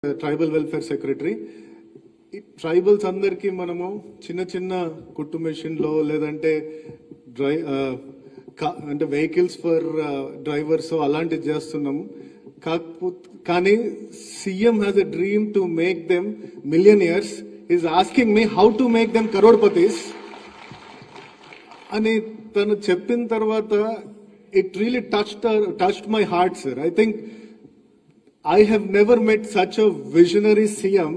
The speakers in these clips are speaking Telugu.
Tribal welfare secretary. ట్రైబల్స్ అందరికీ మనము చిన్న చిన్న కుట్టు మెషిన్లో లేదంటే అంటే వెహికల్స్ ఫర్ డ్రైవర్స్ అలాంటివి చేస్తున్నాము. కానీ CM has a dream to make them millionaires. Is asking me how to make them కరోడ్పతీస్ అని తను చెప్పిన తర్వాత it really touched my heart, sir. I think I have never met such a visionary CM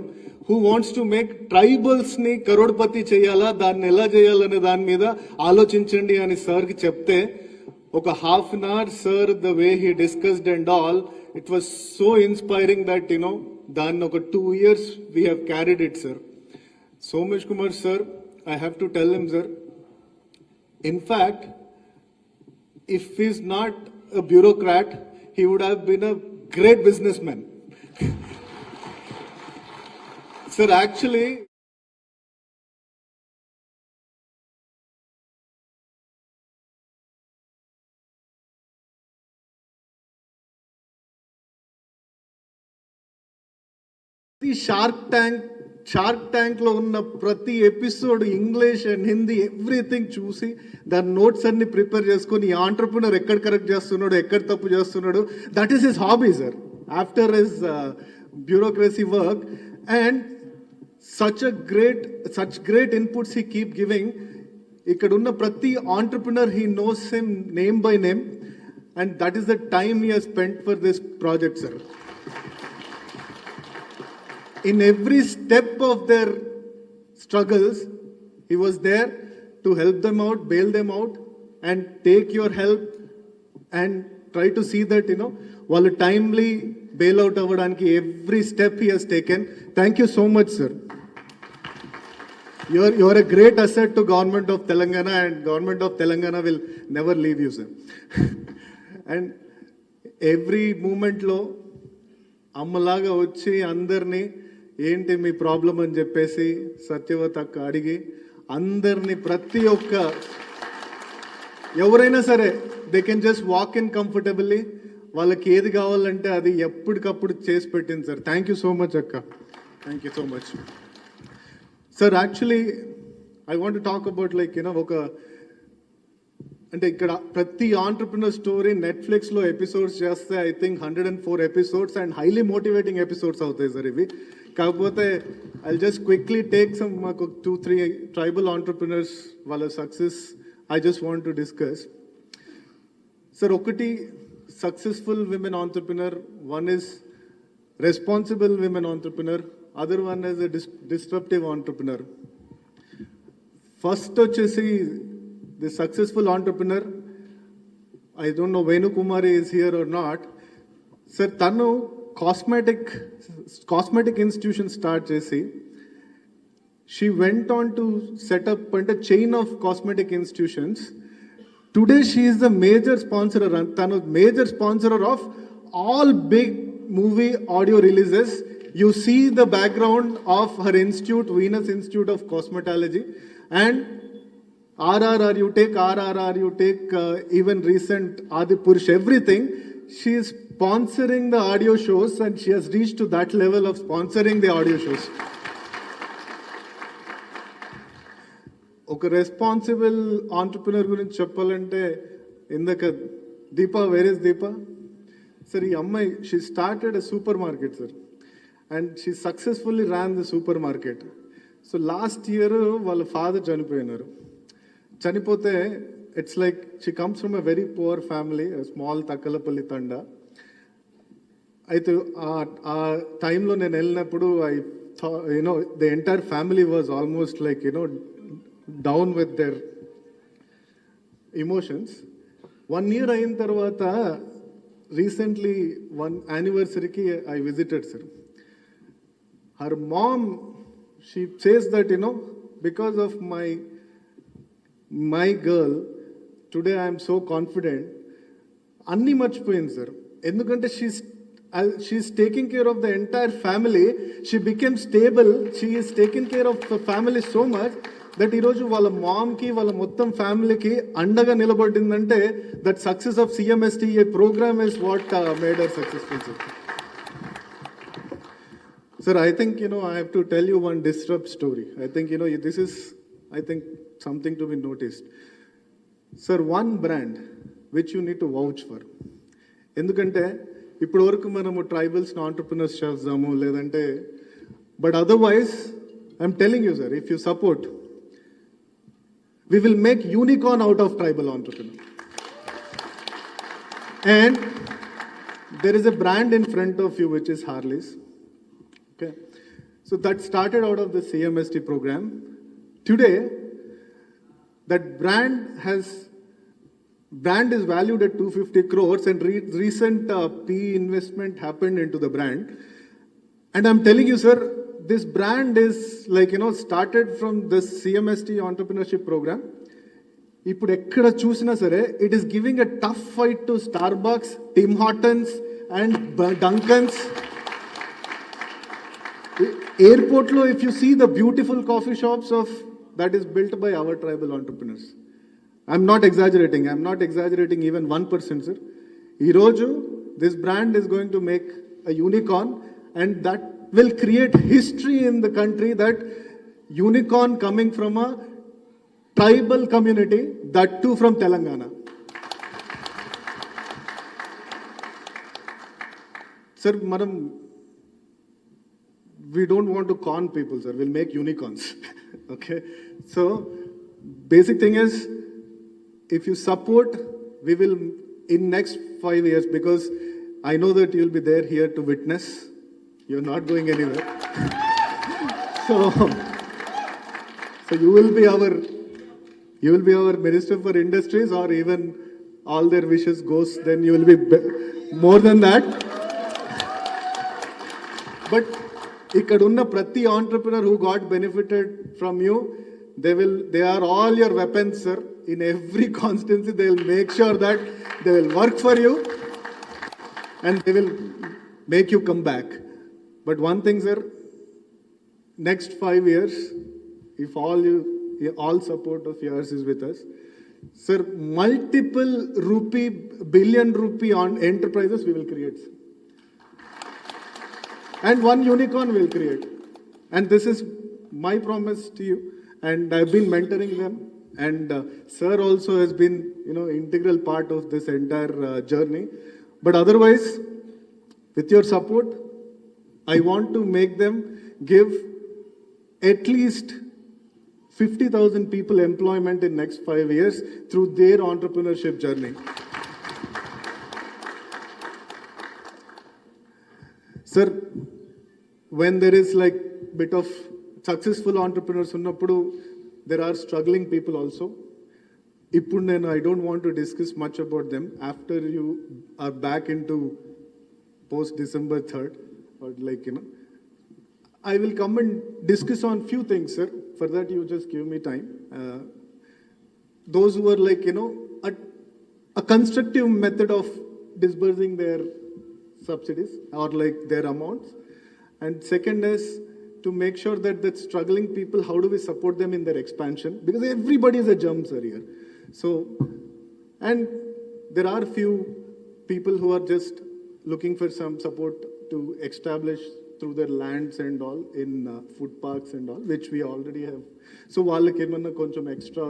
who wants to make tribals ni karodpati cheyala, danni ela cheyalane dani meeda aloచించండి అని సార్ కి చెప్తే ఒక half an hour sir the way he discussed and all, it was so inspiring that దాన్ని ఒక 2 years we have carried it, sir. Somesh Kumar sir, I have to tell him, sir, in fact if he's not a bureaucrat he would have been a great businessman. Sir, actually the Shark Tank లో ఉన్న ప్రతి episode English and Hindi everything చూసి దాని నోట్స్ అన్ని ప్రిపేర్ చేసుకుని ఈ ఆంటర్ప్రినర్ ఎక్కడ కరెక్ట్ చేస్తున్నాడు, ఎక్కడ తప్పు చేస్తున్నాడు, that is his hobby, sir, after his bureaucracy work. And such great inputs he keep giving. ఇక్కడ ఉన్న ప్రతి entrepreneur he knows him name by name, and that is the time he has spent for this project, sir. In every step of their struggles, he was there to help them out, bail them out, and take your help and try to see that, while timely bail out avvadaniki every step he has taken. Thank you so much, sir. You are a great asset to government of Telangana, and government of Telangana will never leave you, sir. And every moment lo అమ్మలాగా వచ్చి అందరినీ ఏంటి మీ ప్రాబ్లం అని చెప్పేసి సత్యవత అక్క అడిగి అందరినీ ప్రతి ఒక్క ఎవరైనా సరే they can just walk in comfortably. వాళ్ళకి ఏది కావాలంటే అది ఎప్పటికప్పుడు చేసి పెట్టింది, sir. Thank you so much అక్క. Thank you so much, sir. Actually I want talk about ఒక అంటే ఇక్కడ ప్రతి ఆంటర్ప్రినర్ స్టోరీ నెట్ఫ్లిక్స్లో ఎపిసోడ్స్ చేస్తే I think 104 episodes and highly motivating episodes అవుతాయి, సార్, ఇవి. కాకపోతే I just quickly take some మాకు 2-3 ట్రైబల్ ఆంటర్ప్రినర్స్ వాళ్ళ success I just want to discuss, sir. ఒకటి successful women entrepreneur, one is responsible women entrepreneur, other one is a disruptive entrepreneur. First వచ్చేసి the successful entrepreneur, I don't know Venu Kumari is here or not, sir. Tanu cosmetic institution start chesi, she went on to set up a chain of cosmetic institutions. Today she is the major sponsor, tanu major sponsor of all big movie audio releases. You see the background of her institute, Venus Institute of Cosmetology, and RRR, you take RRR, you take even recent Adi Purush, everything. She is sponsoring the audio shows and she has reached to that level of sponsoring the audio shows. ఒక రెస్పాన్సిబుల్ ఆంటర్ప్రినర్ గురించి చెప్పాలంటే ఇందాక Deepa, where is Deepa? Sir, ఈ అమ్మాయి she started a supermarket, sir, and she successfully ran the supermarket. So last year వాళ్ళ ఫాదర్ చనిపోయినారు. చనిపోతే it's like she comes from a very poor family, small Takkalapalli Thanda. అయితే ఆ టైంలో నేను వెళ్ళినప్పుడు the entire family was almost like down with their emotions. 1 year అయిన తర్వాత recently 1 anniversary I visited, sir. Her mom, she says that because of my girl today I'm so confident. అన్నీ మర్చిపోయింది, సార్. ఎందుకంటే she is taking care of the entire family. She became stable. She is taking care of the family so much that ఈరోజు వాళ్ళ మామ్కి వాళ్ళ మొత్తం ఫ్యామిలీకి అండగా నిలబడిందంటే that success of CMSTEI programme is what made her successful, sir. Sir, I think, I have to tell you one disrupt story. I think, this is, I think, something to be noticed. Sir, one brand which you need to vouch for. ఎందుకంటే ఇప్పటి వరకు మనము ట్రైబల్స్ని ఆంటర్ప్రినర్స్ చేద్దాము లేదంటే but otherwise I'm telling you sir if you support we will make unicorn out of tribal entrepreneur. And there is a brand in front of you which is Harley's. Okay, so that started out of the CMST program. Today, that brand is valued at 250 crores and recent PE investment happened into the brand. And I'm telling you, sir, this brand is started from this CMST entrepreneurship program. ఇప్పుడు ఎక్కడ చూసినా సరే it is giving a tough fight to Starbucks, Tim Hortons and Dunkin's. Airport lo if you see the beautiful coffee shops that is built by our tribal entrepreneurs. I'm not exaggerating even 1%, sir. Ee roju this brand is going to make a unicorn and that will create history in the country, that unicorn coming from a tribal community, that too from Telangana. Sir, madam, we don't want to con people, sir. We'll make unicorns. Okay? So, basic thing is, if you support, we will, in next 5 years, because I know that you'll be there here to witness. You're not going anywhere. So you will be our Minister for Industries, or even all their wishes goes, then you will be more than that. But ikkadunna prati entrepreneur who got benefited from you, they are all your weapons, sir. In every constituency, they will make sure that they will work for you and they will make you come back. But one thing, sir, next 5 years, if all support of yours is with us, sir, multiple billion rupee on enterprises we will create. And one unicorn will create. And this is my promise to you. And I've been mentoring them. And sir also has been, integral part of this entire journey. But otherwise, with your support, I want to make them give at least 50,000 people employment in next 5 years through their entrepreneurship journey. Sir, when there is bit of successful entrepreneurs unnappudu, there are struggling people also. Ippudu I don't want to discuss much about them. After you are back into post December 3rd, or I will come and discuss on few things, sir. For that, you just give me time. Those who are a constructive method of disbursing their subsidies or their amounts. And second is to make sure that struggling people, how do we support them in their expansion? Because everybody is a germ, sir, here. So, and there are few people who are just looking for some support to establish through their lands and all in food parks and all, which we already have. So వాళ్ళకి ఏమన్నా కొంచెం extra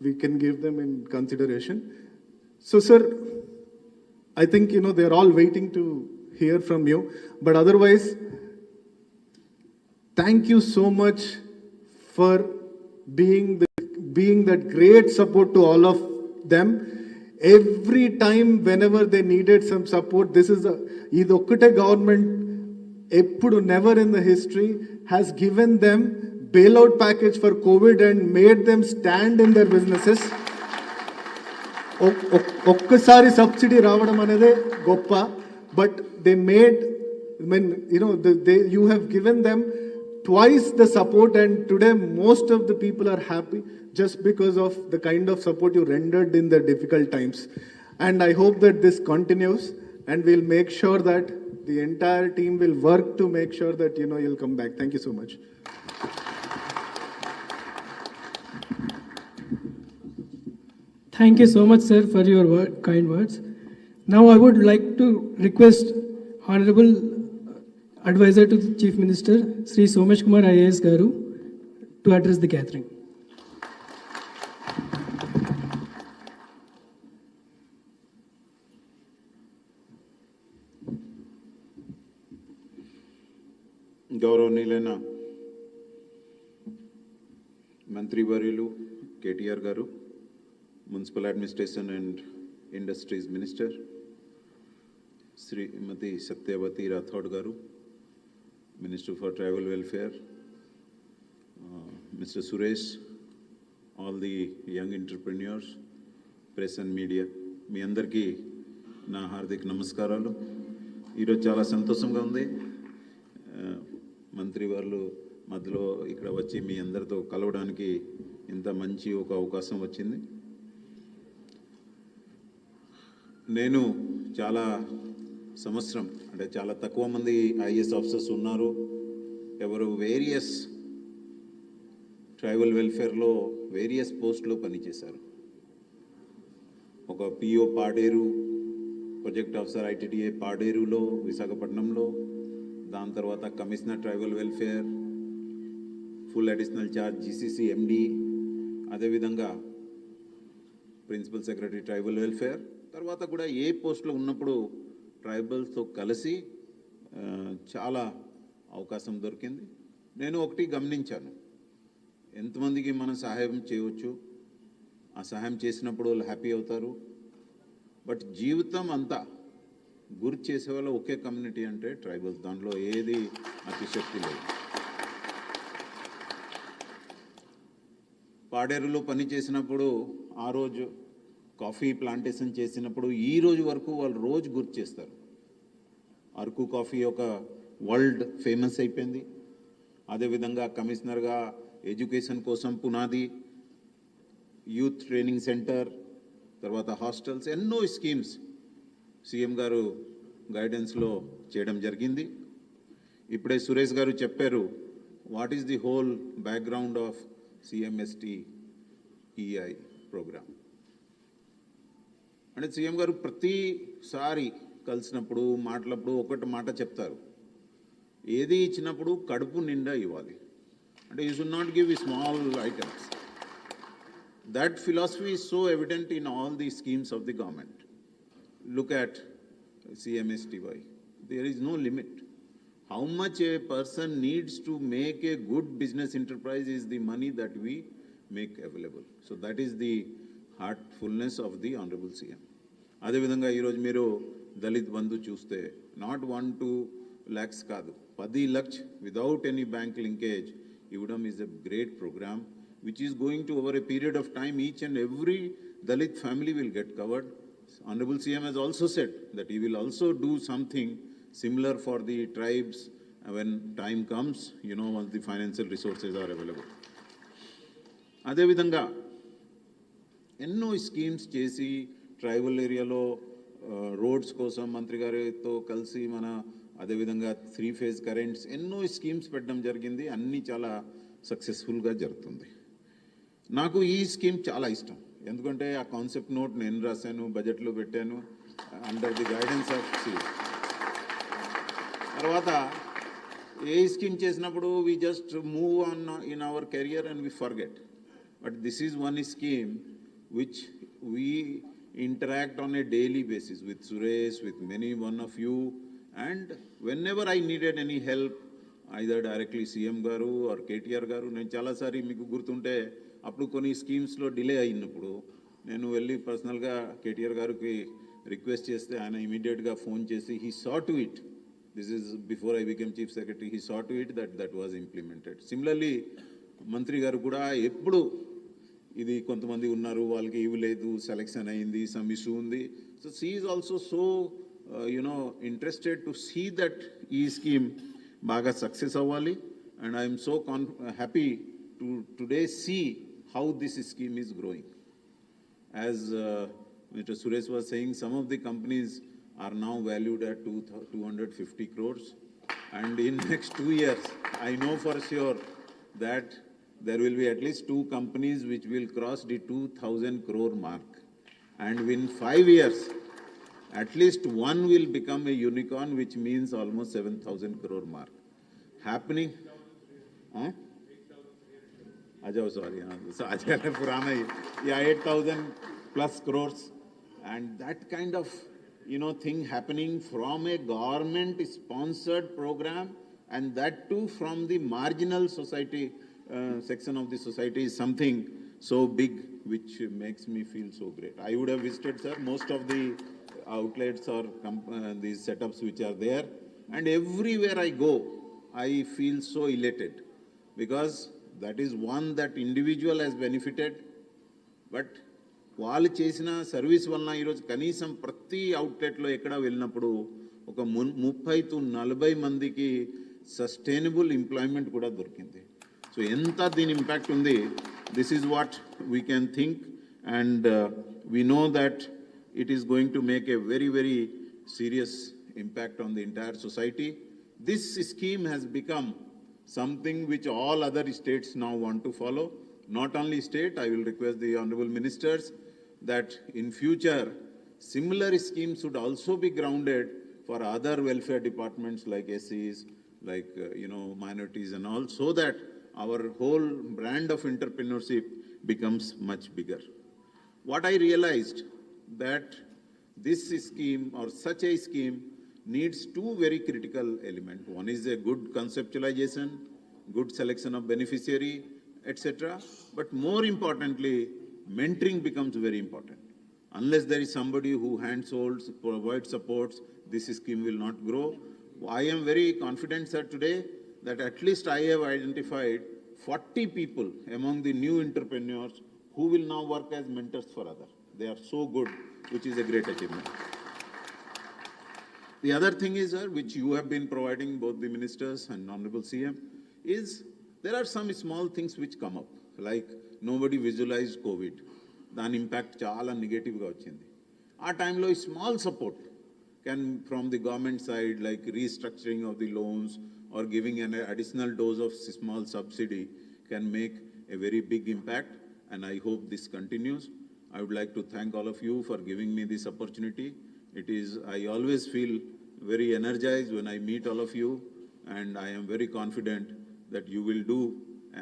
we can give them in consideration. So sir, I think they are all waiting to hear from you. But otherwise, thank you so much for being that great support to all of them. Every time, whenever they needed some support, this is the okkate government, never in the history, has given them bailout package for COVID and made them stand in their businesses. ఒక్కసారి సబ్సిడీ రావడం అనేది గొప్ప, but they made, you have given them twice the support, and today most of the people are happy just because of the kind of support you rendered in the difficult times. And I hope that this continues, and we'll make sure that the entire team will work to make sure that you'll come back. Thank you so much. Thank you so much, sir, for your kind words. Now I would like to request Honorable Advisor to the Chief Minister, Sri Somesh Kumar IAS Garu, to address the gathering. గౌరవనీయులైన మంత్రివర్యులు KTR గారు, municipal administration and industries minister Shrimati Satyavathi Rathod గారు, minister for tribal welfare mister Suresh, all the young entrepreneurs, press and media, మీ అందరికీ నా హార్దిక నమస్కారాలు. ఈరోజు చాలా సంతోషంగా ఉంది. మంత్రి వాళ్ళు మధ్యలో ఇక్కడ వచ్చి మీ అందరితో కలవడానికి ఇంత మంచి ఒక అవకాశం వచ్చింది. నేను చాలా సంవత్సరం అంటే చాలా తక్కువ మంది ఐఏఎస్ ఆఫీసర్స్ ఉన్నారు, ఎవరు వేరియస్ ట్రైబల్ వెల్ఫేర్లో వేరియస్ పోస్టులో పనిచేశారు. ఒక PO Paderu, project officer ITTA పాడేరులో విశాఖపట్నంలో, దాని తర్వాత commissioner tribal welfare, full additional charge GCC MD, అదేవిధంగా ప్రిన్సిపల్ సెక్రటరీ ట్రైబల్ వెల్ఫేర్. తర్వాత కూడా ఏ పోస్ట్లో ఉన్నప్పుడు ట్రైబల్స్తో కలిసి చాలా అవకాశం దొరికింది. నేను ఒకటి గమనించాను, ఎంతమందికి మనం సహాయం చేయవచ్చు, ఆ సహాయం చేసినప్పుడు వాళ్ళు హ్యాపీ అవుతారు. బట్ జీవితం అంతా గుర్తు చేసేవాళ్ళు ఒకే కమ్యూనిటీ అంటే ట్రైబల్స్, దాంట్లో ఏది అతిశక్తి లేదు. పాడేరులో పని చేసినప్పుడు, ఆ రోజు కాఫీ ప్లాంటేషన్ చేసినప్పుడు ఈ రోజు వరకు వాళ్ళు రోజు గుర్తు చేస్తారు. అరకు కాఫీ ఒక వరల్డ్ ఫేమస్ అయిపోయింది. అదేవిధంగా కమిషనర్గా ఎడ్యుకేషన్ కోసం పునాది, యూత్ ట్రైనింగ్ సెంటర్, తర్వాత హాస్టల్స్, ఎన్నో స్కీమ్స్ సీఎం గారు గైడెన్స్లో చేయడం జరిగింది. ఇప్పుడే సురేష్ గారు చెప్పారు what is the whole background of CMSTEI programme. అంటే సీఎం గారు ప్రతిసారి కలిసినప్పుడు మాట్లాడినప్పుడు ఒకటి మాట చెప్తారు, ఏది ఇచ్చినప్పుడు కడుపు నిండా ఇవ్వాలి. అంటే you should not give small items. That philosophy is so evident in all the schemes of the government. Look at CMSTEI. There is no limit. How much a person needs to make a good business enterprise is the money that we make available. So that is the heartfulness of the Honorable CM. అదేవిధంగా ఈరోజు మీరు దళిత్ బంధు చూస్తే నాట్ 1-2 lakhs కాదు, 10 lakhs without any bank linkage ఇవ్వడం is a great program which is going to over a period of time each and every Dalit family will get covered. Honorable CM has also said that he will also do something similar for the tribes when time comes, once the financial resources are available. అదేవిధంగా ఎన్నో స్కీమ్స్ చేసి ట్రైబల్ ఏరియాలో రోడ్స్ కోసం మంత్రి గారితో కలిసి అదేవిధంగా 3 phase కరెంట్స్, ఎన్నో స్కీమ్స్ పెట్టడం జరిగింది. అన్నీ చాలా సక్సెస్ఫుల్గా జరుగుతుంది. నాకు ఈ స్కీమ్ చాలా ఇష్టం, ఎందుకంటే ఆ కాన్సెప్ట్ నోట్ నేను రాశాను, బడ్జెట్లో పెట్టాను under the guidance of CM. తర్వాత ఏ స్కీమ్ చేసినప్పుడు we just move on in our career and we forget. But this is one scheme which we interact on a daily basis with Suresh, with many one of you, and whenever I needed any help, either directly CM garu or KTR garu, నేను చాలాసారి మీకు గుర్తుంటే అప్పుడు కొన్ని స్కీమ్స్లో డిలే అయినప్పుడు నేను వెళ్ళి పర్సనల్గా KTR గారికి రిక్వెస్ట్ చేస్తే ఆయన ఇమీడియట్గా ఫోన్ చేసి he saw to it. This is before I became Chief Secretary. He saw to it that was implemented. Similarly, మంత్రి గారు కూడా ఎప్పుడు ఇది కొంతమంది ఉన్నారు వాళ్ళకి ఇవ్వలేదు, సెలెక్షన్ అయింది, సమ్ ఇష్యూ ఉంది. So she is also so interested to see that ఈ స్కీమ్ బాగా సక్సెస్ అవ్వాలి. And I'm so happy to today see how this scheme is growing. As Mr. Suresh was saying, some of the companies are now valued at 250 crores. And in next 2 years, I know for sure that there will be at least 2 companies which will cross the 2,000 crore mark. And in 5 years, at least one will become a unicorn, which means almost 7,000 crore mark. Happening? Huh? Ajay, sorry. So Ajay Purana, yeah, 8,000 plus crores. And that kind of, thing happening from a government-sponsored program, and that too from the marginal society, section of the society, is something so big, which makes me feel so great. I would have visited, sir, most of the outlets or these setups which are there, and everywhere I go, I feel so elated, because that is one that individual has benefited, but వాళ్ళు చేసిన సర్వీస్ వలన ఈరోజు కనీసం ప్రతి అవుట్లెట్లో ఎక్కడ వెళ్ళినప్పుడు ఒక 30-40 మందికి సస్టైనబుల్ ఎంప్లాయ్మెంట్ కూడా దొరికింది. సో ఎంత దీని ఇంపాక్ట్ ఉంది, this is what we can think, and we know that it is going to make a very, very serious impact on the entire society. This scheme has become something which all other states now want to follow. Not only state, I will request the honorable ministers that in future, similar schemes should also be grounded for other welfare departments like SCs, like, minorities and all, so that our whole brand of entrepreneurship becomes much bigger. What I realized, that this scheme or such a scheme needs two very critical elements. One is a good conceptualization, good selection of beneficiary, etc. But more importantly, mentoring becomes very important. Unless there is somebody who handholds, provides supports, this scheme will not grow. I am very confident, sir, today that at least I have identified 40 people among the new entrepreneurs who will now work as mentors for others. They are so good, which is a great achievement. The other thing is, sir, which you have been providing, both the ministers and Honorable CM, is there are some small things which come up, like nobody visualized COVID. That impact chala negative ga vachindi. Our time lo small support can from the government side, like restructuring of the loans or giving an additional dose of small subsidy, can make a very big impact, and I hope this continues. I would like to thank all of you for giving me this opportunity. I always feel very energized when I meet all of you, and I am very confident that you will do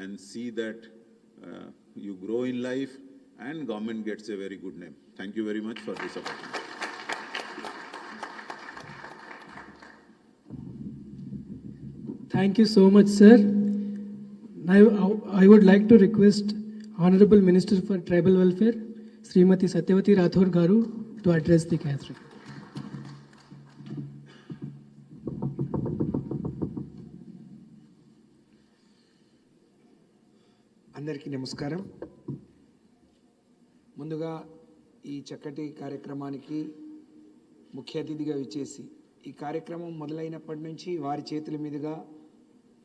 and see that you grow in life and government gets a very good name. Thank you very much for this opportunity. Thank you so much, sir. Now, I would like to request Honorable Minister for Tribal Welfare, Srimati Satyavati Rathore Garu, to address the gathering. అందరికీ నమస్కారం. ముందుగా ఈ చక్కటి కార్యక్రమానికి ముఖ్య అతిథిగా విచ్చేసి ఈ కార్యక్రమం మొదలైనప్పటి నుంచి వారి చేతుల మీదుగా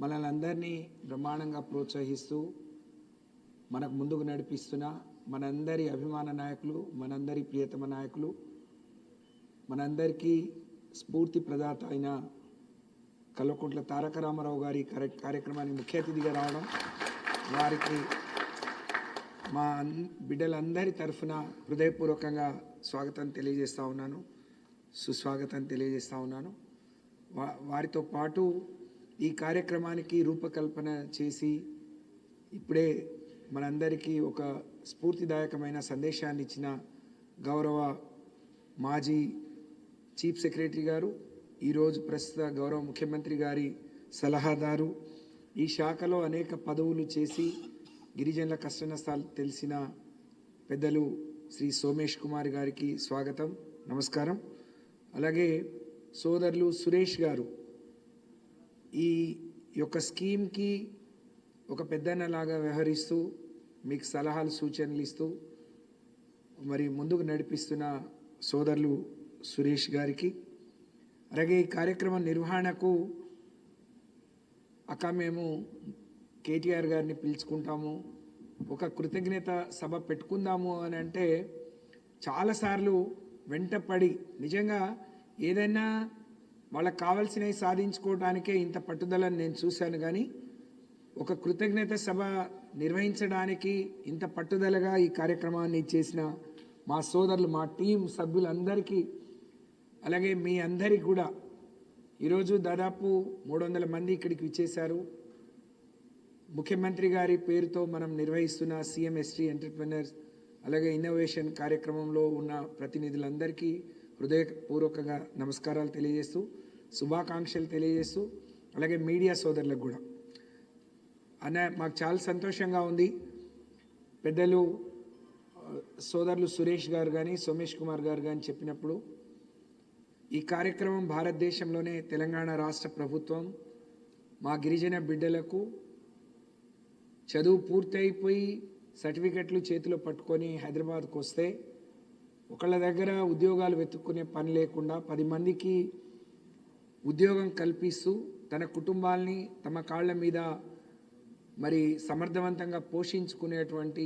మనల్ని అందరినీ బ్రహ్మాండంగా ప్రోత్సహిస్తూ మనకు ముందుకు నడిపిస్తున్న మనందరి అభిమాన నాయకులు, మనందరి ప్రియతమ నాయకులు, మనందరికీ స్ఫూర్తి ప్రదాత అయిన కల్వకుంట్ల తారక రామారావు గారి కార్యక్రమానికి ముఖ్య అతిథిగా రావడం, వారికి మా బిడ్డలందరి తరఫున హృదయపూర్వకంగా స్వాగతం తెలియజేస్తూ ఉన్నాను, సుస్వాగతం తెలియజేస్తూ ఉన్నాను. వారితో పాటు ఈ కార్యక్రమానికి రూపకల్పన చేసి ఇప్పుడే మనందరికీ ఒక స్ఫూర్తిదాయకమైన సందేశాన్ని ఇచ్చిన గౌరవ మాజీ చీఫ్ సెక్రటరీ గారు, ఈరోజు ప్రస్తుత గౌరవ ముఖ్యమంత్రి గారి సలహాదారు, ఈ శాఖలో అనేక పదవులు చేసి గిరిజనుల కష్ట నష్టాలు తెలిసిన పెద్దలు శ్రీ సోమేష్ కుమార్ గారికి స్వాగతం, నమస్కారం. అలాగే సోదరులు సురేష్ గారు ఈ యొక్క స్కీమ్కి ఒక పెద్దన్నలాగా వ్యవహరిస్తూ మీకు సలహాలు సూచనలు ఇస్తూ మరి ముందుకు నడిపిస్తున్న సోదరులు సురేష్ గారికి, అలాగే ఈ కార్యక్రమ నిర్వహణకు మేము KTR గారిని పిలుచుకుంటాము, ఒక కృతజ్ఞత సభ పెట్టుకుందాము అని అంటే చాలాసార్లు వెంటపడి నిజంగా ఏదైనా వాళ్ళకి కావాల్సినవి సాధించుకోవడానికే ఇంత పట్టుదలని నేను చూశాను. కానీ ఒక కృతజ్ఞత సభ నిర్వహించడానికి ఇంత పట్టుదలగా ఈ కార్యక్రమాన్ని చేసిన మా సోదరులు, మా టీం సభ్యులందరికీ అలాగే మీ అందరికి కూడా ఈరోజు దాదాపు 300 మంది ఇక్కడికి విచ్చేశారు. ముఖ్యమంత్రి గారి పేరుతో మనం నిర్వహిస్తున్న CMSTEI ఎంటర్‌ప్రెన్యూర్స్ అలాగే ఇన్నోవేషన్ కార్యక్రమంలో ఉన్న ప్రతినిధులందరికీ హృదయపూర్వకంగా నమస్కారాలు తెలియజేస్తూ, శుభాకాంక్షలు తెలియజేస్తూ, అలాగే మీడియా సోదరులకు కూడా మాకు చాలా సంతోషంగా ఉంది. పెద్దలు సోదరులు సురేష్ గారు కానీ సోమేష్ కుమార్ గారు కానీ చెప్పినప్పుడు ఈ కార్యక్రమం భారతదేశంలోనే తెలంగాణ రాష్ట్ర ప్రభుత్వం మా గిరిజన బిడ్డలకు చదువు పూర్తయిపోయి సర్టిఫికెట్లు చేతిలో పట్టుకొని హైదరాబాద్కు వస్తే ఒకళ్ళ దగ్గర ఉద్యోగాలు వెతుక్కునే పని లేకుండా 10 మందికి ఉద్యోగం కల్పిస్తూ తన కుటుంబాల్ని తమ కాళ్ళ మీద మరి సమర్థవంతంగా పోషించుకునేటువంటి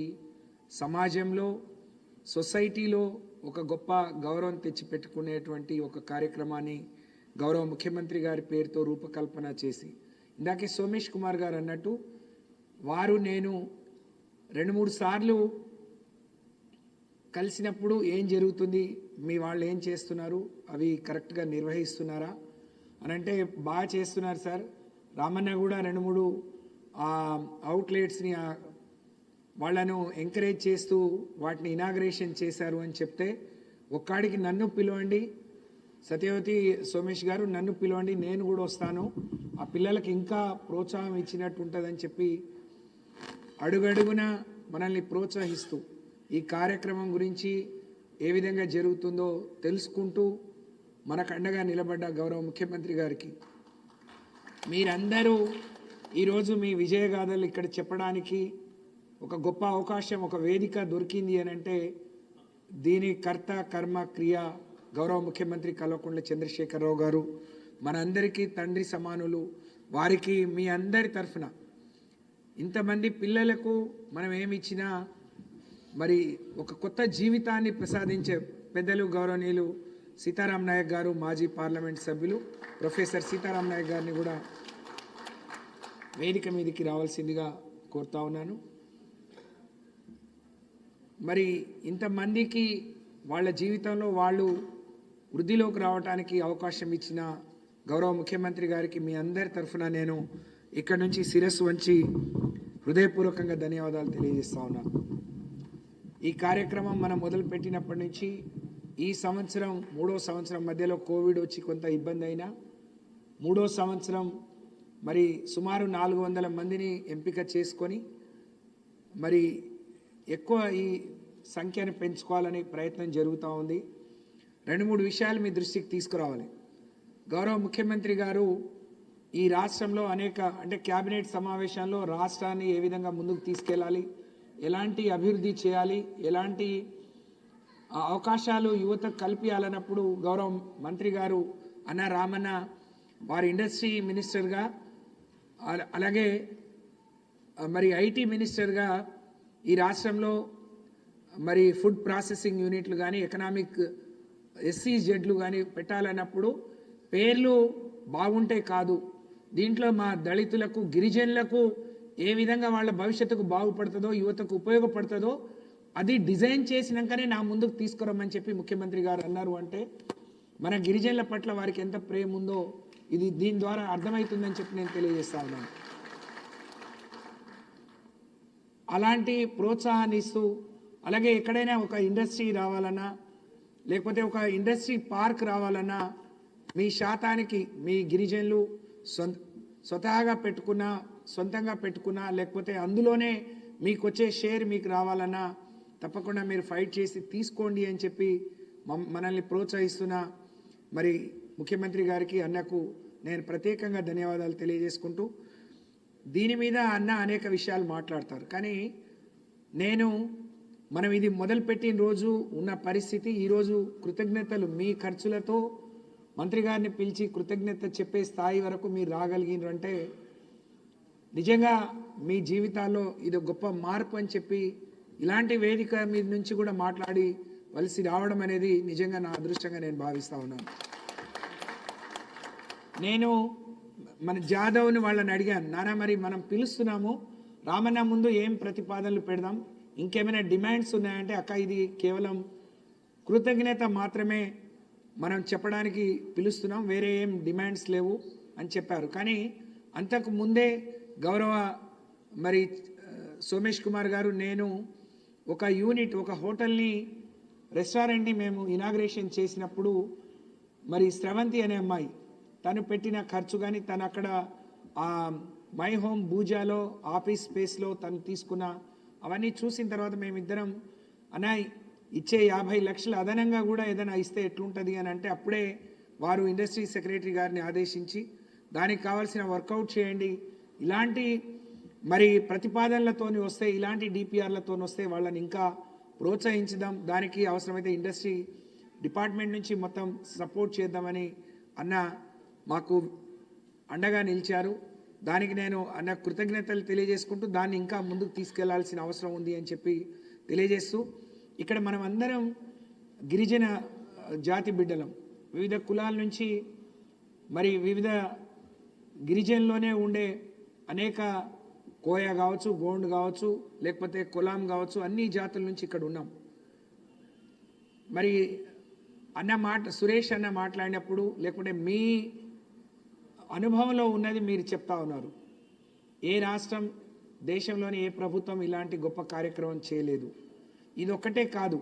సమాజంలో సొసైటీలో ఒక గొప్ప గౌరవం తెచ్చిపెట్టుకునేటువంటి ఒక కార్యక్రమాన్ని గౌరవ ముఖ్యమంత్రి గారి పేరుతో రూపకల్పన చేసి, ఇందాకే సోమేష్ కుమార్ గారు అన్నట్టు వారు నేను 2-3 సార్లు కలిసినప్పుడు ఏం జరుగుతుంది, మీ వాళ్ళు ఏం చేస్తున్నారు, అవి కరెక్ట్గా నిర్వహిస్తున్నారా అని అంటే బాగా చేస్తున్నారు సార్. రామన్న కూడా 2-3 అవుట్లెట్స్ని వాళ్ళను ఎంకరేజ్ చేస్తూ వాటిని ఇనాగ్రేషన్ చేశారు అని చెప్తే, ఒక్కడికి నన్ను పిలవండి సత్యవతి సోమేష్ గారు, నన్ను పిలవండి, నేను కూడా వస్తాను, ఆ పిల్లలకి ఇంకా ప్రోత్సాహం ఇచ్చినట్టు ఉంటుందని చెప్పి అడుగడుగున మనల్ని ప్రోత్సహిస్తూ ఈ కార్యక్రమం గురించి ఏ విధంగా జరుగుతుందో తెలుసుకుంటూ మనకు అండగా నిలబడ్డ గౌరవ ముఖ్యమంత్రి గారికి మీరందరూ ఈరోజు మీ విజయగాథలు ఇక్కడ చెప్పడానికి ఒక గొప్ప అవకాశం, ఒక వేదిక దొరికింది అని అంటే దీని కర్త కర్మ క్రియ గౌరవ ముఖ్యమంత్రి కల్వకుంట్ల చంద్రశేఖరరావు గారు, మనందరికీ తండ్రి సమానులు. వారికి మీ అందరి తరఫున ఇంతమంది పిల్లలకు మనం ఏమి ఇచ్చినా మరి ఒక కొత్త జీవితాన్ని ప్రసాదించే పెద్దలు గౌరవనీయులు సీతారాం నాయక్ గారు, మాజీ పార్లమెంట్ సభ్యులు ప్రొఫెసర్ సీతారాం నాయక్ గారిని కూడా వేదిక మీదకి రావాల్సిందిగా కోరుతా ఉన్నాను. మరి ఇంతమందికి వాళ్ళ జీవితంలో వాళ్ళు వృద్ధిలోకి రావడానికి అవకాశం ఇచ్చిన గౌరవ ముఖ్యమంత్రి గారికి మీ అందరి తరఫున నేను ఇక్కడ నుంచి శిరస్సు వంచి హృదయపూర్వకంగా ధన్యవాదాలు తెలియజేస్తా ఉన్నాను. ఈ కార్యక్రమం మనం మొదలుపెట్టినప్పటి నుంచి ఈ సంవత్సరం 3వ సంవత్సరం మధ్యలో కోవిడ్ వచ్చి కొంత ఇబ్బంది అయినా 3వ సంవత్సరం మరి సుమారు 400 మందిని ఎంపిక చేసుకొని మరి ఎక్కువ ఈ సంఖ్యను పెంచుకోవాలని ప్రయత్నం జరుగుతూ ఉంది. 2-3 విషయాలు మీ దృష్టికి తీసుకురావాలి. గౌరవ ముఖ్యమంత్రి గారు ఈ రాష్ట్రంలో అంటే క్యాబినెట్ సమావేశంలో రాష్ట్రాన్ని ఏ విధంగా ముందుకు తీసుకెళ్ళాలి, ఎలాంటి అభివృద్ధి చేయాలి, ఎలాంటి అవకాశాలు యువతకు కల్పించాలన్నప్పుడు గౌరవ మంత్రి గారు అన్న రామన్న వారి ఇండస్ట్రీ మినిస్టర్గా అలాగే మరి ఐటీ మినిస్టర్గా ఈ రాష్ట్రంలో మరి ఫుడ్ ప్రాసెసింగ్ యూనిట్లు కానీ ఎకనామిక్ SEZలు కానీ పెట్టాలన్నప్పుడు పేర్లు బాగుంటే కాదు, దీంట్లో మా దళితులకు గిరిజనులకు ఏ విధంగా వాళ్ళ భవిష్యత్తుకు బాగుపడుతుందో యువతకు ఉపయోగపడుతుందో అది డిజైన్ చేసినాకనే నా ముందుకు తీసుకురమ్మని చెప్పి ముఖ్యమంత్రి గారు అన్నారు. అంటే మన గిరిజనుల పట్ల వారికి ఎంత ప్రేమ ఉందో ఇది దీని ద్వారా అర్థమవుతుందని చెప్పి నేను తెలియజేస్తా ఉన్నాను. అలాంటి ప్రోత్సాహాన్ని ఇస్తూ అలాగే ఎక్కడైనా ఒక ఇండస్ట్రీ రావాలన్నా లేకపోతే ఒక ఇండస్ట్రీ పార్క్ రావాలన్నా మీ శాతానికి మీ గిరిజనులు స్వతహాగా పెట్టుకున్నా సొంతంగా పెట్టుకున్నా లేకపోతే అందులోనే మీకు వచ్చే షేర్ మీకు రావాలన్నా తప్పకుండా మీరు ఫైట్ చేసి తీసుకోండి అని చెప్పి మనల్ని ప్రోత్సహిస్తున్న మరి ముఖ్యమంత్రి గారికి అన్నకు నేను ప్రత్యేకంగా ధన్యవాదాలు తెలియజేసుకుంటూ, దీని మీద అన్న అనేక విషయాలు మాట్లాడతారు కానీ మనం ఇది మొదలుపెట్టిన రోజు ఉన్న పరిస్థితి ఈరోజు కృతజ్ఞతలు మీ ఖర్చులతో మంత్రి గారిని పిలిచి కృతజ్ఞత చెప్పే స్థాయి వరకు మీరు రాగలిగినారు అంటే నిజంగా మీ జీవితాల్లో ఇది గొప్ప మార్పు అని చెప్పి ఇలాంటి వేదిక మీద నుంచి కూడా మాట్లాడి వలసి రావడం అనేది నిజంగా నా అదృష్టంగా నేను భావిస్తా ఉన్నాను. నేను మన జాదవ్ని వాళ్ళని అడిగాను, నానా మరి మనం పిలుస్తున్నాము రామన్న ముందు ఏం ప్రతిపాదనలు పెడదాం, ఇంకేమైనా డిమాండ్స్ ఉన్నాయంటే అక్క ఇది కేవలం కృతజ్ఞత మాత్రమే మనం చెప్పడానికి పిలుస్తున్నాం, వేరే ఏం డిమాండ్స్ లేవు అని చెప్పారు. కానీ అంతకు ముందే గౌరవ మరి సోమేష్ కుమార్ గారు, నేను ఒక యూనిట్, ఒక హోటల్ని, రెస్టారెంట్ని మేము ఇనాగ్రేషన్ చేసినప్పుడు మరి స్రవంతి అనే అమ్మాయి తను పెట్టిన ఖర్చు కానీ తను అక్కడ మై హోమ్ బూజాలో ఆఫీస్ స్పేస్లో తను తీసుకున్న అవన్నీ చూసిన తర్వాత మేమిద్దరం అన్నా ఇచ్చే 50 లక్షలు అదనంగా కూడా ఏదైనా ఇస్తే ఎట్లుంటుంది అని అంటే, అప్పుడే వారు ఇండస్ట్రీ సెక్రటరీ గారిని ఆదేశించి దానికి కావాల్సిన వర్కౌట్ చేయండి, ఇలాంటి మరి ప్రతిపాదనలతో వస్తే, ఇలాంటి డిపిఆర్లతో వస్తే వాళ్ళని ఇంకా ప్రోత్సహించుదాం, దానికి అవసరమైతే ఇండస్ట్రీ డిపార్ట్మెంట్ నుంచి మొత్తం సపోర్ట్ చేద్దామని అన్న మాకు అండగా నిలిచారు. దానికి నేను అన్న కృతజ్ఞతలు తెలియజేసుకుంటూ దాన్ని ఇంకా ముందుకు తీసుకెళ్లాల్సిన అవసరం ఉంది అని చెప్పి తెలియజేస్తూ, ఇక్కడ మనం అందరం గిరిజన జాతి బిడ్డలం, వివిధ కులాల నుంచి మరి వివిధ గిరిజనలోనే ఉండే అనేక కోయ కావచ్చు, గోండ్ కావచ్చు, లేకపోతే కొలాం కావచ్చు, అన్ని జాతుల నుంచి ఇక్కడ ఉన్నాం. మరి సురేష్ అన్న మాట్లాడినప్పుడు, లేకుంటే మీ అనుభవంలో ఉన్నది మీరు చెప్తా ఉన్నారు. ఏ రాష్ట్రం, దేశంలోని ఏ ప్రభుత్వం ఇలాంటి గొప్ప కార్యక్రమం చేయలేదు. ఇది ఒక్కటే కాదు,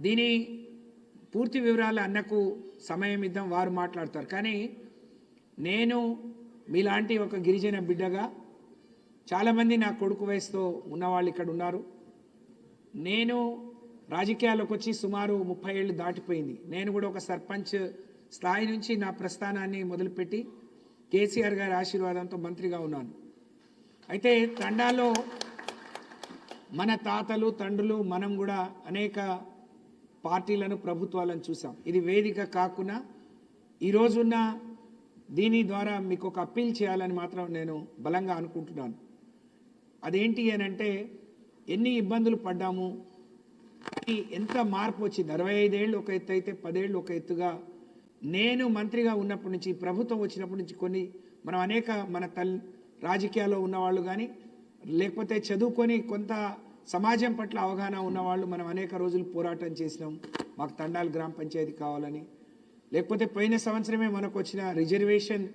దీని పూర్తి వివరాలు అన్నకు సమయం ఇద్దాం, వారు మాట్లాడతారు. కానీ నేను మీలాంటి ఒక గిరిజన బిడ్డగా, చాలామంది నా కొడుకు వయసుతో ఉన్నవాళ్ళు ఇక్కడ ఉన్నారు. నేను రాజకీయాల్లోకి వచ్చి సుమారు 30 ఏళ్ళు దాటిపోయింది. నేను కూడా ఒక సర్పంచ్ స్థాయి నుంచి నా ప్రస్థానాన్ని మొదలుపెట్టి కేసీఆర్ గారి ఆశీర్వాదంతో మంత్రిగా ఉన్నాను. అయితే తండాలో మన తాతలు, తండ్రులు, మనం కూడా అనేక పార్టీలను, ప్రభుత్వాలను చూసాం. ఇది వేదిక కాకుండా ఈరోజున్న దీని ద్వారా మీకు ఒక అప్పీల్ చేయాలని మాత్రం నేను బలంగా అనుకుంటున్నాను. అదేంటి అని అంటే, ఎన్ని ఇబ్బందులు పడ్డాము, ఎంత మార్పు వచ్చింది. 65 ఏళ్ళు ఒక ఎత్తు అయితే 10 ఏళ్ళు ఒక ఎత్తుగా నేను మంత్రిగా ఉన్నప్పటి నుంచి, ప్రభుత్వం వచ్చినప్పటి నుంచి మనం అనేక మన రాజకీయాల్లో ఉన్నవాళ్ళు కానీ, లేకపోతే చదువుకొని కొంత సమాజం పట్ల అవగాహన ఉన్నవాళ్ళు మనం అనేక రోజులు పోరాటం చేసినాం, మాకు తండాలు గ్రామ పంచాయతీ కావాలని. లేకపోతే పోయిన సంవత్సరమే మనకు వచ్చిన రిజర్వేషన్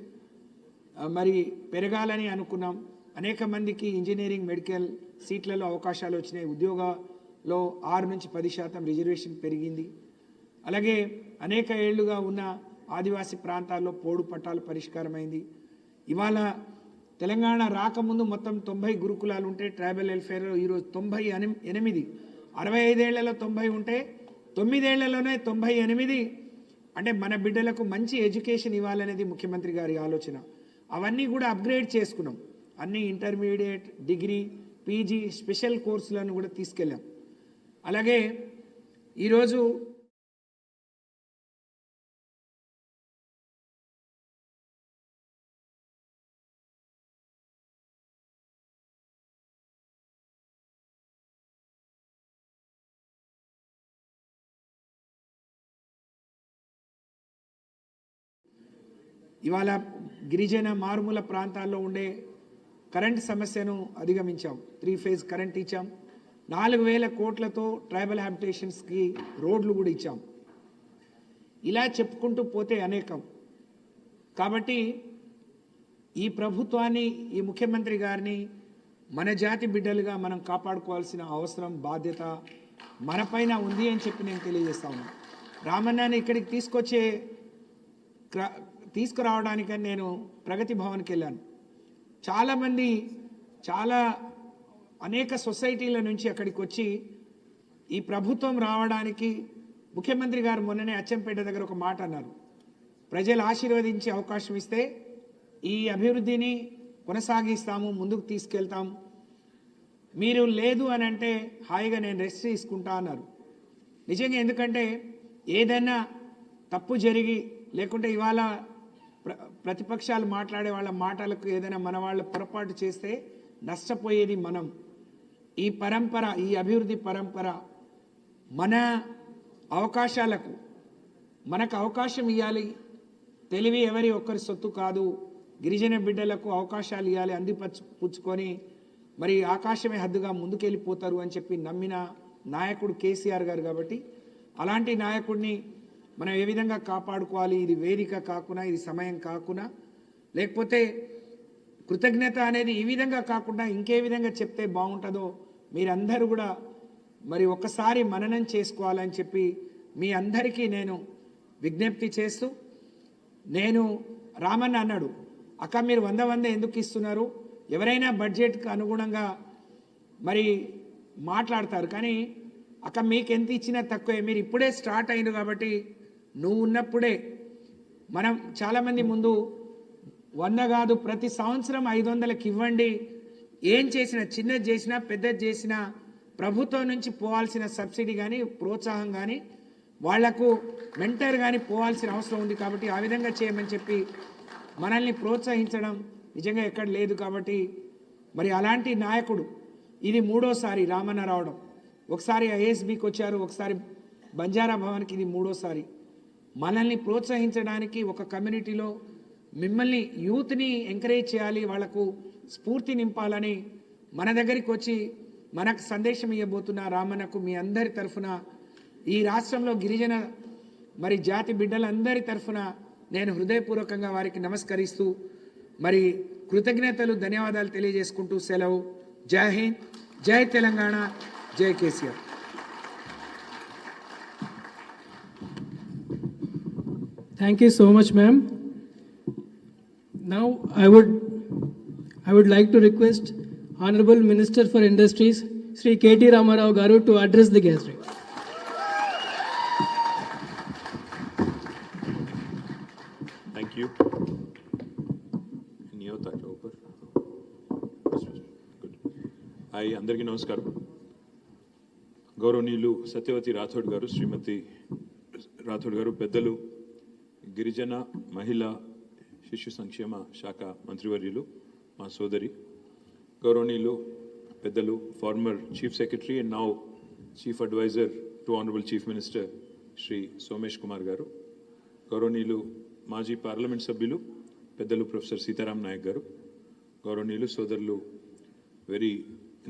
మరి పెరగాలని అనుకున్నాం. అనేక మందికి ఇంజనీరింగ్, మెడికల్ సీట్లలో అవకాశాలు వచ్చినాయి. ఉద్యోగాల్లో 6 నుంచి 10% రిజర్వేషన్ పెరిగింది. అలాగే అనేక ఏళ్లుగా ఉన్న ఆదివాసీ ప్రాంతాల్లో పోడు పట్టాలు పరిష్కారమైంది. ఇవాళ తెలంగాణ రాకముందు మొత్తం 90 గురుకులాలు ఉంటే ట్రైబల్ వెల్ఫేర్లో ఈరోజు 98, 65 ఏళ్లలో 90 ఉంటే 9 ఏళ్లలోనే 98. అంటే మన బిడ్డలకు మంచి ఎడ్యుకేషన్ ఇవ్వాలనేది ముఖ్యమంత్రి గారి ఆలోచన. అవన్నీ కూడా అప్గ్రేడ్ చేసుకున్నాం. అన్ని ఇంటర్మీడియట్, డిగ్రీ, పీజీ, స్పెషల్ కోర్సులను కూడా తీసుకెళ్ళాం. అలాగే ఈరోజు ఇవాళ గిరిజన మారుమూల ప్రాంతాల్లో ఉండే కరెంట్ సమస్యను అధిగమించాం. 3 ఫేజ్ కరెంట్ ఇచ్చాం. 4000 కోట్లతో ట్రైబల్ హ్యాబిటేషన్స్కి రోడ్లు కూడా ఇచ్చాం. ఇలా చెప్పుకుంటూ పోతే అనేకం. కాబట్టి ఈ ప్రభుత్వాన్ని, ఈ ముఖ్యమంత్రి గారిని మన జాతి బిడ్డలుగా మనం కాపాడుకోవాల్సిన అవసరం, బాధ్యత మనపైన ఉంది అని చెప్పి నేను తెలియజేస్తా ఉన్నాను. రామన్నని ఇక్కడికి తీసుకురావడానికని నేను ప్రగతి భవన్కి వెళ్ళాను. చాలామంది అనేక సొసైటీల నుంచి అక్కడికి వచ్చి ఈ ప్రభుత్వం రావడానికి ముఖ్యమంత్రి గారు మొన్ననే అచ్చంపేట దగ్గర ఒక మాట అన్నారు, ప్రజలు ఆశీర్వదించే అవకాశం ఇస్తే ఈ అభివృద్ధిని కొనసాగిస్తాము, ముందుకు తీసుకెళ్తాం, మీరు లేదు అని అంటే హాయిగా నేను రెస్ట్ తీసుకుంటా అన్నారు. నిజంగా, ఎందుకంటే ఏదైనా తప్పు జరిగి, లేకుంటే ఇవాళ ప్రతిపక్షాలు మాట్లాడే వాళ్ళ మాటలకు ఏదైనా మన వాళ్ళు పొరపాటు చేస్తే నష్టపోయేది మనం. ఈ పరంపర, ఈ అభివృద్ధి పరంపర, మన అవకాశాలకు మనకు అవకాశం ఇవ్వాలి. తెలివి ఎవరి ఒక్కరి సొత్తు కాదు. గిరిజన బిడ్డలకు అవకాశాలు ఇవ్వాలి, పుచ్చుకొని మరి ఆకాశమే హద్దుగా ముందుకెళ్ళిపోతారు అని చెప్పి నమ్మిన నాయకుడు కేసీఆర్ గారు. కాబట్టి అలాంటి నాయకుడిని మనం ఏ విధంగా కాపాడుకోవాలి, ఇది వేదిక కాకుండా, ఇది సమయం కాకుండా, లేకపోతే కృతజ్ఞత అనేది ఈ విధంగా కాకుండా ఇంకే విధంగా చెప్తే బాగుంటుందో మీరందరూ కూడా మరి ఒక్కసారి మననం చేసుకోవాలని చెప్పి మీ అందరికీ నేను విజ్ఞప్తి చేస్తూ, నేను రామన్న అన్నాడు, అక్క మీరు 100 ఎందుకు ఇస్తున్నారు, ఎవరైనా బడ్జెట్కి అనుగుణంగా మరి మాట్లాడతారు, కానీ అక్క మీకు ఎంత ఇచ్చినా తక్కువే, మీరు ఇప్పుడే స్టార్ట్ అయింది కాబట్టి నువ్వు ఉన్నప్పుడే మనం చాలామంది ముందు 100 కాదు ప్రతి సంవత్సరం 500కి ఇవ్వండి, ఏం చేసినా చిన్నది చేసినా పెద్దది చేసినా ప్రభుత్వం నుంచి పోవాల్సిన సబ్సిడీ కానీ ప్రోత్సాహం కానీ వాళ్లకు మెంటర్ కానీ పోవాల్సిన అవసరం ఉంది, కాబట్టి ఆ విధంగా చేయమని చెప్పి మనల్ని ప్రోత్సహించడం నిజంగా ఎక్కడ లేదు. కాబట్టి మరి అలాంటి నాయకుడు ఇది 3వసారి రామన్న రావడం, ఒకసారి ఐఎస్బికి వచ్చారు, ఒకసారి బంజారా భవన్కి, ఇది 3వసారి. మనల్ని ప్రోత్సహించడానికి ఒక కమ్యూనిటీలో మిమ్మల్ని యూత్ని ఎంకరేజ్ చేయాలి, వాళ్లకు స్ఫూర్తి నింపాలని మన దగ్గరికి వచ్చి మనకు సందేశం ఇవ్వబోతున్న రామన్నకు మీ అందరి తరఫున, ఈ రాష్ట్రంలో గిరిజన మరి జాతి బిడ్డలందరి తరఫున నేను హృదయపూర్వకంగా వారికి నమస్కరిస్తూ మరి కృతజ్ఞతలు ధన్యవాదాలు తెలియజేసుకుంటూ సెలవు. జై హింద్, జై తెలంగాణ, జై KCR. Thank you so much, ma'am. Now I would like to request Honorable Minister for Industries, Sri KT Ramarao Garu, to address the gathering. Thank you. Hi, అందరికీ నమస్కారం. గౌరవనీయులు సత్యవతి రాథోడ్ గారు, శ్రీమతి రాథోడ్ గారు, పెద్దలు, గిరిజన మహిళా శిశు సంక్షేమ శాఖ మంత్రివర్యులు, మా సోదరి, గౌరవనీయులు పెద్దలు, former chief secretary and now chief adviser to honourable chief minister Shri Somesh Kumar garu, గౌరవనీయులు మాజీ పార్లమెంట్ సభ్యులు పెద్దలు ప్రొఫెసర్ సీతారాం నాయక్ గారు, గౌరవనీయులు సోదరులు very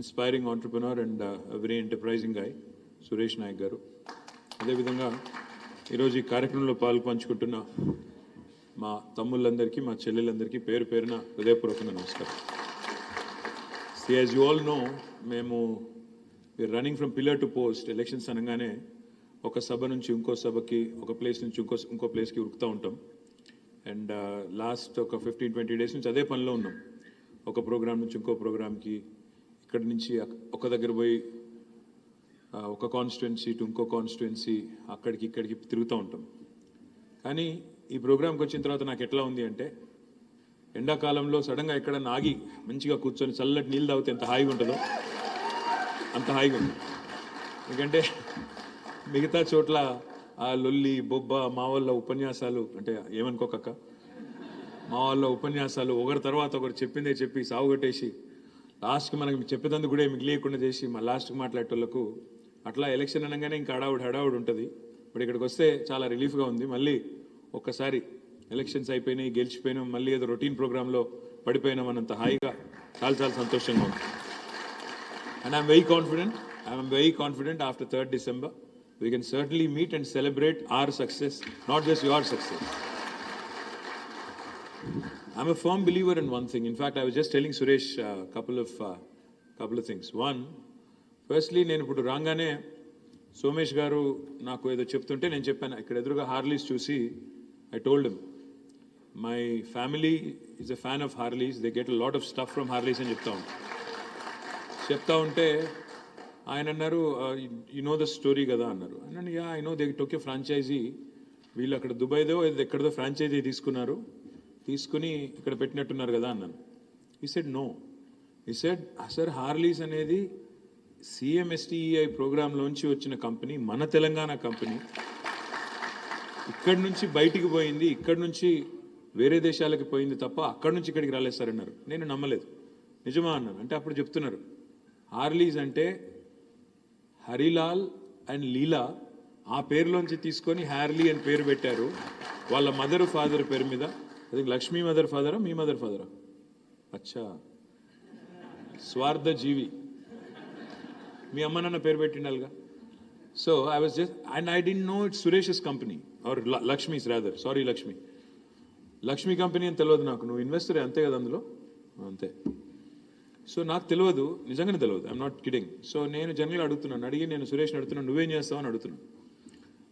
inspiring entrepreneur and very enterprising guy Suresh Naik garu, అదేవిధంగా ఈరోజు ఈ కార్యక్రమంలో పంచుకుంటున్న మా తమ్ముళ్ళందరికీ, మా చెల్లెలందరికీ పేరు పేరున హృదయపూర్వకంగా నమస్కారం. See, as you all know, మేము running from pillar to post. Elections అనగానే ఒక సభ నుంచి ఇంకో సభకి, ఒక ప్లేస్ నుంచి ఇంకో ప్లేస్కి ఉరుకుతూ ఉంటాం. అండ్ లాస్ట్ ఒక 15-20 డేస్ నుంచి అదే పనిలో ఉన్నాం. ఒక ప్రోగ్రామ్ నుంచి ఇంకో ప్రోగ్రామ్కి, ఇక్కడి నుంచి ఒక దగ్గర పోయి ఒక కాన్స్టిట్యున్సీ టు ఇంకో కాన్స్టిట్యున్సీ, అక్కడికి ఇక్కడికి తిరుగుతూ ఉంటాం. కానీ ఈ ప్రోగ్రామ్కి వచ్చిన తర్వాత నాకు ఎట్లా ఉంది అంటే, ఎండాకాలంలో సడన్గా ఎక్కడన్నా ఆగి మంచిగా కూర్చొని చల్లటి నీళ్ళు తాగితే ఎంత హాయిగా ఉంటుందో అంత హాయిగా ఉంది. ఎందుకంటే మిగతా చోట్ల ఆ లొల్లి బొబ్బ, మా వాళ్ళ ఉపన్యాసాలు, అంటే ఏమనుకోకక్క, మా వాళ్ళ ఉపన్యాసాలు ఒకరి తర్వాత ఒకరు చెప్పిందే చెప్పి సాగుగట్టేసి లాస్ట్కి మనకి చెప్పేదందుకు కూడా మిగిలియకుండా చేసి మా లాస్ట్కి మాట్లాడేటోళ్ళకు, అట్లా ఎలక్షన్ అనగానే ఇంకా హడావుడి ఉంటుంది. ఇప్పుడు ఇక్కడికి వస్తే చాలా రిలీఫ్గా ఉంది. మళ్ళీ ఒక్కసారి ఎలక్షన్స్ అయిపోయినాయి, గెలిచిపోయినాం, మళ్ళీ ఏదో రొటీన్ ప్రోగ్రాంలో పడిపోయినాం అన్నంత హాయిగా చాలా సంతోషంగా ఉంది. And I'm very confident after 3rd December we can certainly meet and celebrate our success, not just your success. I'm a firm believer in one thing. In fact, I was just telling Suresh couple of things. One, firstly, నేను ఇప్పుడు రాగానే సోమేష్ గారు నాకు ఏదో చెప్తుంటే నేను చెప్పాను, ఇక్కడ ఎదురుగా హార్లీస్ చూసి I told him, my family is a fan of Harleys. They get a lot of stuff from Harleys అని చెప్తా ఉంటే ఆయన అన్నారు, యు నో ద స్టోరీ కదా అన్నారు. అన్నాను, yeah I know, they took a franchisee, వీళ్ళు అక్కడ దుబాయ్దో ఎక్కడదో ఫ్రాంచైజీ తీసుకుని ఇక్కడ పెట్టినట్టున్నారు కదా అన్నాను. ఈ సెడ్ నో. ఈ సెడ్ సార్, హార్లీస్ అనేది CMSTEI ప్రోగ్రాంలోంచి వచ్చిన కంపెనీ, మన తెలంగాణ కంపెనీ, ఇక్కడి నుంచి బయటికి పోయింది, ఇక్కడి నుంచి వేరే దేశాలకి పోయింది తప్ప అక్కడి నుంచి ఇక్కడికి రాలేదు సార్ అన్నారు. నేను నమ్మలేదు. నిజమా అన్నాను. అంటే అప్పుడు చెప్తున్నారు, హార్లీస్ అంటే హరిలాల్ అండ్ లీలా ఆ పేరులోంచి తీసుకొని హ్యార్లీ అని పేరు పెట్టారు వాళ్ళ మదర్ ఫాదర్ పేరు మీద. అది లక్ష్మీ మదర్ ఫాదరా, మీ మదర్ ఫాదరా? అచ్చా, స్వార్థ జీవి. మీ అమ్మ నాన్న పేరు పెట్టిండాలిగా. So I was just, and I didn't know it's Suresh's company, or Lakshmi's rather, sorry Lakshmi. Lakshmi company అని తెలియదు నాకు, నువ్వు ఇన్వెస్టర్ అంతే కదా అందులో, అంతే. సో నాకు తెలియదు, నిజంగానే తెలియదు, ఐఎమ్ నాట్ కిడింగ్. సో నేను జనరల్గా అడుగుతున్నాను, అడిగి నేను సురేష్ని అడుగుతున్నాను, నువ్వేం చేస్తావు అని అడుగుతున్నాను.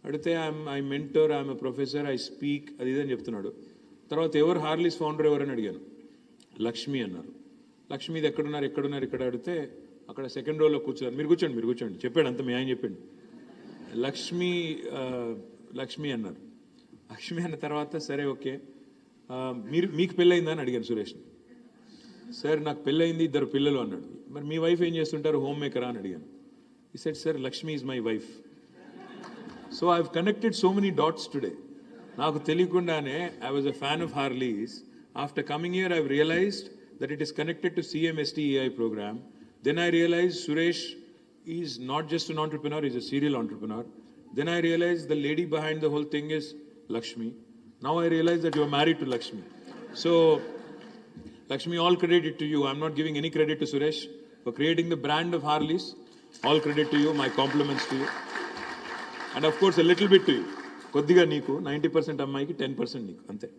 అడిగితే I mentor, I'm professor, I speak, అది ఇదని చెప్తున్నాడు. తర్వాత ఎవరు హార్లీస్ ఫౌండర్ ఎవరని అడిగాను, లక్ష్మి అన్నారు. లక్ష్మీది ఎక్కడున్నారు ఇక్కడ అడిగితే అక్కడ సెకండ్ రోలో కూర్చున్నారు. మీరు కూర్చోండి చెప్పాడు, అంత మీ ఆయన చెప్పండి. లక్ష్మి అన్నారు. లక్ష్మి అన్న తర్వాత సరే ఓకే, మీకు పెళ్ళయిందా అని అడిగాను సురేష్ని. సార్ నాకు పెళ్ళయింది, 2 పిల్లలు అన్నాడు. మరి మీ వైఫ్ ఏం చేస్తుంటారు, హోమ్ మేకరా అని అడిగాను. He said sir Lakshmi is my wife. So I have connected so many dots today. నాకు తెలియకుండానే I was a fan of Harleys. After coming here I realized that it is connected to CMSTEI program. Then I realized Suresh is not just an entrepreneur, he's a serial entrepreneur. Then I realized the lady behind the whole thing is Lakshmi. Now I realize that you are married to Lakshmi. So Lakshmi, all credit to you. I'm not giving any credit to Suresh for creating the brand of Harleys. All credit to you, my compliments to you. And of course a little bit to you. కొద్దిగా నీకు 90% అమ్మాయికి 10% నీకు, అంతే.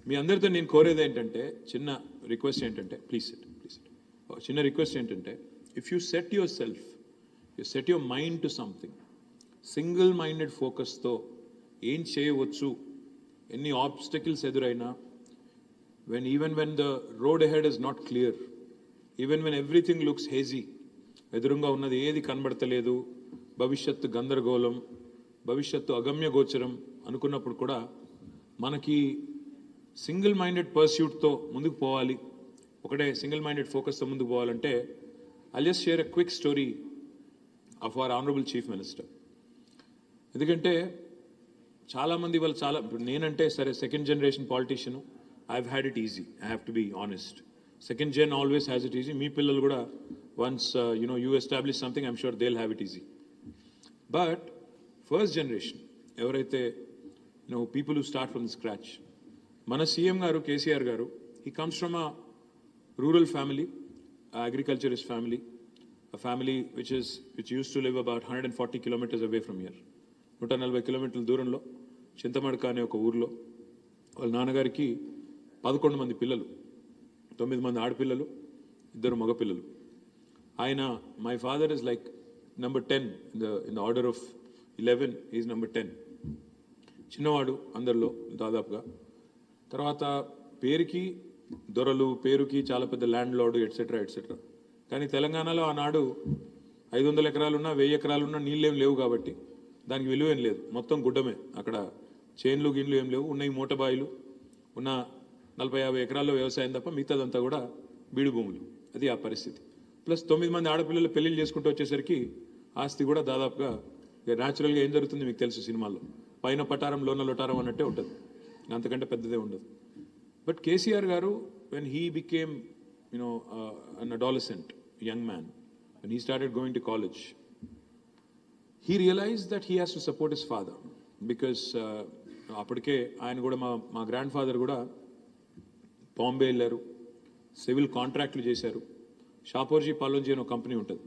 మీ అందరితో నేను కోరేది ఏంటంటే, చిన్న రిక్వెస్ట్ ఏంటంటే, ప్లీజ్ చిన్న రిక్వెస్ట్ ఏంటంటే, if you set your mind to something, single minded ఫోకస్తో ఏం చేయవచ్చు, ఎన్ని ఆబ్స్టకిల్స్ ఎదురైనా, even when the road ahead is not clear, even when everything looks hazy, ఎదురుగా ఉన్నది ఏది కనబడతలేదు, భవిష్యత్తు గందరగోళం, భవిష్యత్తు అగమ్య గోచరం అనుకున్నప్పుడు కూడా మనకి సింగిల్ మైండెడ్ పర్స్యూట్తో ముందుకు పోవాలి, ఒకటే సింగిల్ మైండెడ్ ఫోకస్తో ముందుకు పోవాలంటే, I just share a quick story of our honourable chief minister. ఎందుకంటే చాలామంది వాళ్ళు ఇప్పుడు నేనంటే సరే second generation politician, I have had it easy, I have to be honest. Second gen always has it easy. మీ పిల్లలు కూడా once you establish something, I'm sure they will have it easy. But first generation ఎవరైతే people who start from the scratch, మన సీఎం గారు కేసీఆర్ గారు, he comes from a rural family, agriculturist family, a family which use to live about 140 kilometers away from here. 140 కిలోమీటర్ల దూరంలో చింతమడక అనే ఒక ఊర్లో వాళ్ళ నాన్నగారికి 11 మంది పిల్లలు, 9 మంది ఆడపిల్లలు, 2 మగపిల్లలు. ఆయన, my father is like number 10 in the order of 11, is number 10. చిన్నవాడు అందరిలో దాదాపుగా. తర్వాత పేరుకి దొరలు, పేరుకి చాలా పెద్ద ల్యాండ్ లార్డు, ఎట్సెట్రా. కానీ తెలంగాణలో ఆనాడు 500 ఎకరాలున్నా 1000 ఎకరాలున్నా నీళ్ళేం లేవు కాబట్టి దానికి విలువ ఏం లేదు, మొత్తం గుడ్డమే. అక్కడ చేన్లు గిన్లు ఏం లేవు, ఉన్నాయి మూటబాయిలు, ఉన్న 40-50 ఎకరాల్లో వ్యవసాయం తప్ప మిగతాదంతా కూడా బీడు భూములు. అది ఆ పరిస్థితి. ప్లస్ 9 మంది ఆడపిల్లలు పెళ్లిళ్ళు చేసుకుంటూ వచ్చేసరికి ఆస్తి కూడా దాదాపుగా న్యాచురల్గా ఏం జరుగుతుంది మీకు తెలుసు, సినిమాల్లో పైన పటారం లోన లొటారం అన్నట్టే ఉంటుంది, అంతకంటే పెద్దదే ఉండదు. బట్ కేసీఆర్ గారు, when he became an adolescent, young man, when he started going to college, he realized that he has to support his father because అప్పటికే ఆయన కూడా మా గ్రాండ్ ఫాదర్ కూడా బాంబే వెళ్ళారు, సివిల్ కాంట్రాక్ట్లు చేశారు. షాపోర్జీ పాలోంజీ అనే ఒక కంపెనీ ఉంటుంది,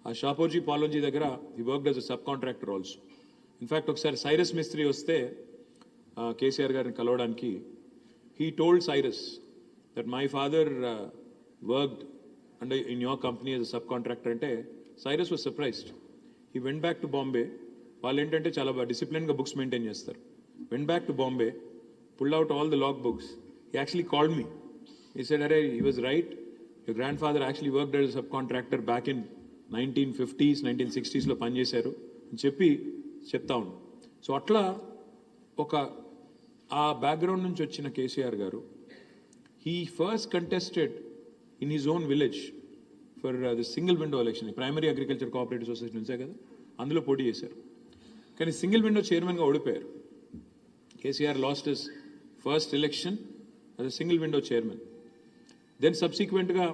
ఆ షాపోర్జీ పాలోంజీ దగ్గర he worked as a sub contractor also. In fact ఒకసారి సైరస్ మిస్త్రీ వస్తే కేసీఆర్ గారిని కలవడానికి, he told Cyrus that my father worked in your company as a subcontractor. Ante Cyrus was surprised. He went back to Bombay. వాళ్ళు ఏంటంటే చాలా డిసిప్లిన్గా బుక్స్ మెయింటైన్ చేస్తారు. Went back to Bombay, pulled out all the log books. He actually called me. He said, "Arey, he was right. Your grandfather actually worked as a subcontractor back in 1950s, 1960s లో పనిచేశారు" అని చెప్తా ఉన్నాను. సో అట్లా ఒక ఆ బ్యాక్గ్రౌండ్ నుంచి వచ్చిన కేసీఆర్ గారు, he first contested in his own village for the single window election. Primary agriculture cooperative society నుంచే కదా, అందులో పోటీ చేశారు. కానీ సింగిల్ విండో చైర్మన్గా ఓడిపోయారు. KCR lost his first election as a single window chairman. Then సబ్సిక్వెంట్గా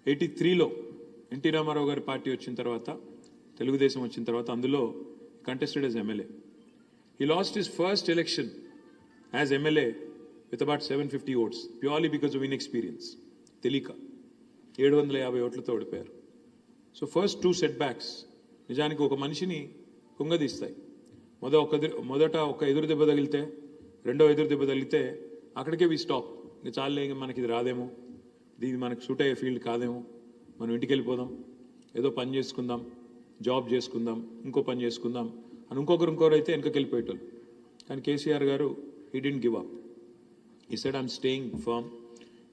83లో ఎన్టీ రామారావు గారి పార్టీ వచ్చిన తర్వాత, తెలుగుదేశం వచ్చిన తర్వాత, అందులో contested as MLA. He lost his first election as MLA with about 750 votes, purely because of inexperience. తెలియక 750 ఓట్లతో ఓడిపోయారు. So first 2 set backs. నిజానికి ఒక మనిషిని కుంగదీస్తాయి. మొదట ఒక ఎదురు దెబ్బ తగిలితే, రెండో ఎదురు దెబ్బ తగిలితే అక్కడికే వి స్టాప్. ఇంకా చాలే, మనకి ఇది రాదేమో, ఇది మనకు సూట్ అయ్యే ఫీల్డ్ కాదేమో, మనం ఇంటికి వెళ్ళిపోదాం, ఏదో పని చేసుకుందాం, జాబ్ చేసుకుందాం, ఇంకో పని చేసుకుందాం అని ఇంకొకరు అయితే వెనకకి వెళ్ళిపోయేటోళ్ళు. కానీ కేసీఆర్ గారు హీ డిడ్ంట్ గివ్ అప్. ఈ సెడ్ ఐఎమ్ స్టేయింగ్ ఫర్మ్.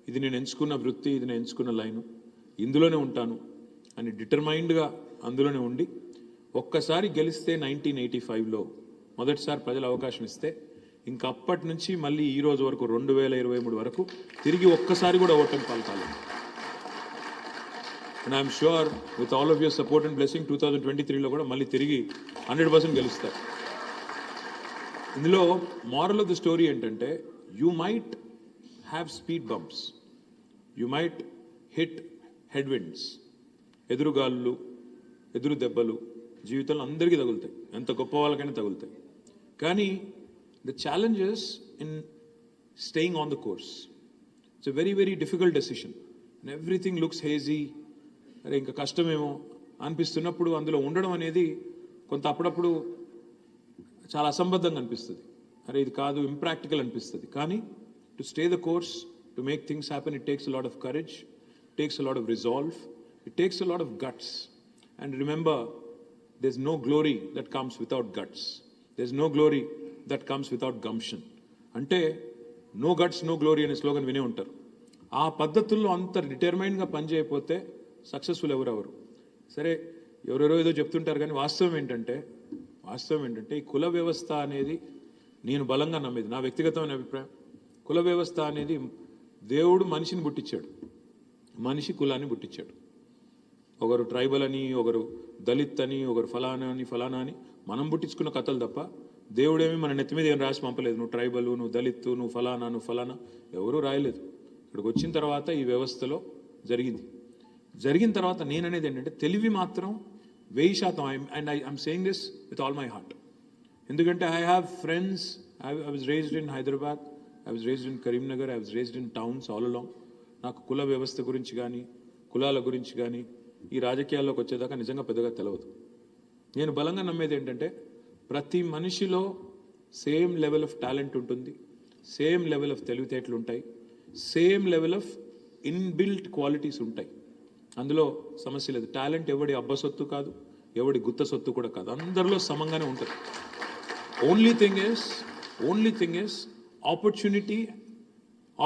ఇది నేను ఎంచుకున్న వృత్తి, ఇది నేను ఎంచుకున్న లైను, ఇందులోనే ఉంటాను అని డిటర్మైండ్గా అందులోనే ఉండి ఒక్కసారి గెలిస్తే 1985లో మొదటిసారి ప్రజలు అవకాశం ఇస్తే ఇంకా అప్పటి నుంచి మళ్ళీ ఈ రోజు వరకు 2023 వరకు తిరిగి ఒక్కసారి కూడా ఓటమి పాల్కాలేదు. And I'm sure with all of your support and blessing 2023లో కూడా మళ్ళీ తిరిగి 100% గెలుస్తారు. ఇందులో మారల్ ఆఫ్ ద స్టోరీ ఏంటంటే, you might have speed bumps, you might hit headwinds, ఎదురుగాళ్ళు, ఎదురు దెబ్బలు జీవితంలో అందరికీ తగులుతాయి, ఎంత గొప్ప వాళ్ళకైనా తగులుతాయి. కానీ the challenges in staying on the course, it's a very very difficult decision and everything looks hazy. అరే ఇంకా కష్టమేమో అనిపిస్తున్నప్పుడు అందులో ఉండడం అనేది కొంత అప్పుడప్పుడు చాలా అసంబద్ధంగా అనిపిస్తుంది. అరే ఇది కాదు, ఇంప్రాక్టికల్ అనిపిస్తుంది. కానీ to stay the course, to make things happen, it takes a lot of courage, it takes a lot of resolve, it takes a lot of guts. And remember, there's no glory that comes without guts, there's no glory that comes without gumption. అంటే నో గట్స్ నో గ్లోరీ అనే స్లోగన్ వినే ఉంటారు. ఆ పద్ధతుల్లో అంత డిటర్మైన్డ్గా పనిచేయకపోతే సక్సెస్ఫుల్ ఎవరెవరు. సరే ఎవరెవరో ఏదో చెప్తుంటారు, కానీ వాస్తవం ఏంటంటే ఈ కుల వ్యవస్థ అనేది నేను బలంగా నమ్మేది, నా వ్యక్తిగతమైన అభిప్రాయం. కుల వ్యవస్థ అనేది దేవుడు మనిషిని పుట్టించాడు, మనిషి కులాన్ని పుట్టించాడు. ఒకరు ట్రైబల్ అని, ఒకరు దళిత్ అని, ఒకరు ఫలానా అని మనం పుట్టించుకున్న కథలు తప్ప దేవుడేమి మన నెత్తి మీద ఏం రాసి పంపలేదు. నువ్వు ట్రైబల్, నువ్వు దళిత్, నువ్వు ఫలానా ఎవరూ రాయలేదు. ఇక్కడికి వచ్చిన తర్వాత ఈ వ్యవస్థలో జరిగిన తర్వాత నేననేది ఏంటంటే, తెలివి మాత్రం 1000%. And I'm saying this with all my heart. ఎందుకంటే I have friends, I was raised in Hyderabad, I was raised in Karimnagar, I was raised in towns all along. నాకు కుల వ్యవస్థ గురించి కానీ, కులాల గురించి కానీ ఈ రాజకీయాల్లోకి వచ్చేదాకా నిజంగా పెద్దగా తెలియదు. నేను బలంగా నమ్మేది ఏంటంటే, ప్రతి మనిషిలో సేమ్ లెవెల్ ఆఫ్ టాలెంట్ ఉంటుంది, సేమ్ లెవెల్ ఆఫ్ తెలివితేటలు ఉంటాయి, same level of inbuilt qualities ఉంటాయి. అందులో సమస్య లేదు. టాలెంట్ ఎవడి అబ్బ సొత్తు కాదు, ఎవడి గుత్త సొత్తు కూడా కాదు, అందరిలో సమంగానే ఉంటుంది. ఓన్లీ థింగ్ ఇస్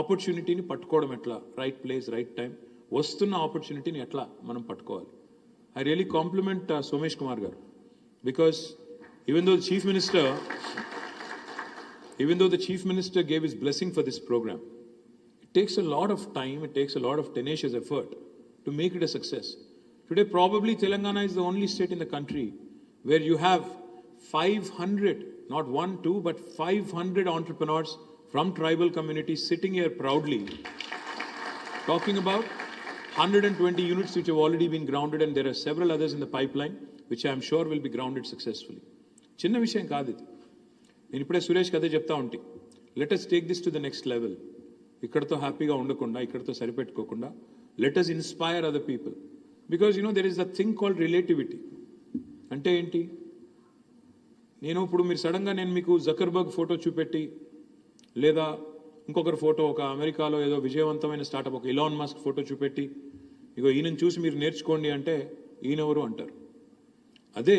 ఆపర్చునిటీని పట్టుకోవడం ఎట్లా, రైట్ ప్లేస్ రైట్ టైం, వస్తున్న ఆపర్చునిటీని ఎట్లా మనం పట్టుకోవాలి. I really compliment Somesh Kumar గారు, because even though the chief minister gave his blessing for this program, it takes a lot of time, it takes a lot of tenacious effort to make it a success. Today probably Telangana is the only state in the country where you have 500, not 1, 2, but 500 entrepreneurs from tribal communities sitting here proudly talking about 120 units which have already been grounded, and there are several others in the pipeline which I am sure will be grounded successfully. చిన్న విషయం కాదు ఇది. నేను ఇప్పుడే సురేష్కి అదే చెప్తా ఉంటే, let us take this to the next level. ఇక్కడతో హ్యాపీగా ఉండకుండా, ఇక్కడతో సరిపెట్టుకోకుండా, let us inspire other people. Because there is a thing called relativity. అంటే ఏంటి, ఇప్పుడు మీరు సడన్గా నేను మీకు జకర్బర్గ్ ఫోటో చూపెట్టి, లేదా ఇంకొకరి ఫోటో, ఒక అమెరికాలో ఏదో విజయవంతమైన స్టార్టప్ ఒక ఇలాన్ మస్క్ ఫోటో చూపెట్టి, ఇగో ఈయనను చూసి మీరు నేర్చుకోండి అంటే ఈయనెవరు అంటారు. అదే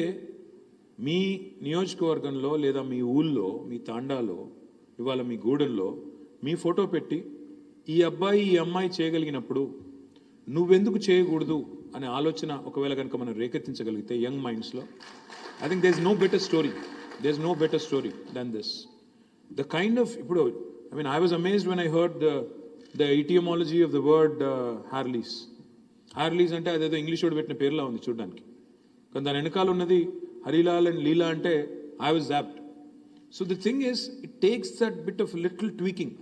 మీ నియోజకవర్గంలో లేదా మీ ఊళ్ళో, మీ తాండాలో, ఇవాళ మీ గూడెల్లో మీ ఫోటో పెట్టి, ఈ అబ్బాయి ఈ అమ్మాయి చేయగలిగినప్పుడు నువ్వెందుకు చేయకూడదు అనే ఆలోచన ఒకవేళ కనుక మనం రేకెత్తించగలిగితే యంగ్ మైండ్స్లో, I think there is no better story than this. The kind of ఇప్పుడు I was amazed when I heard the etymology of the word Harleys. Harleys అంటే అదేదో ఇంగ్లీష్ వాడు పెట్టిన పేరులా ఉంది చూడడానికి, కానీ దాని వెనకాల ఉన్నది హరిలాల్ అండ్ లీలా అంటే I was zapped. So the thing is, it takes that bit of little tweaking,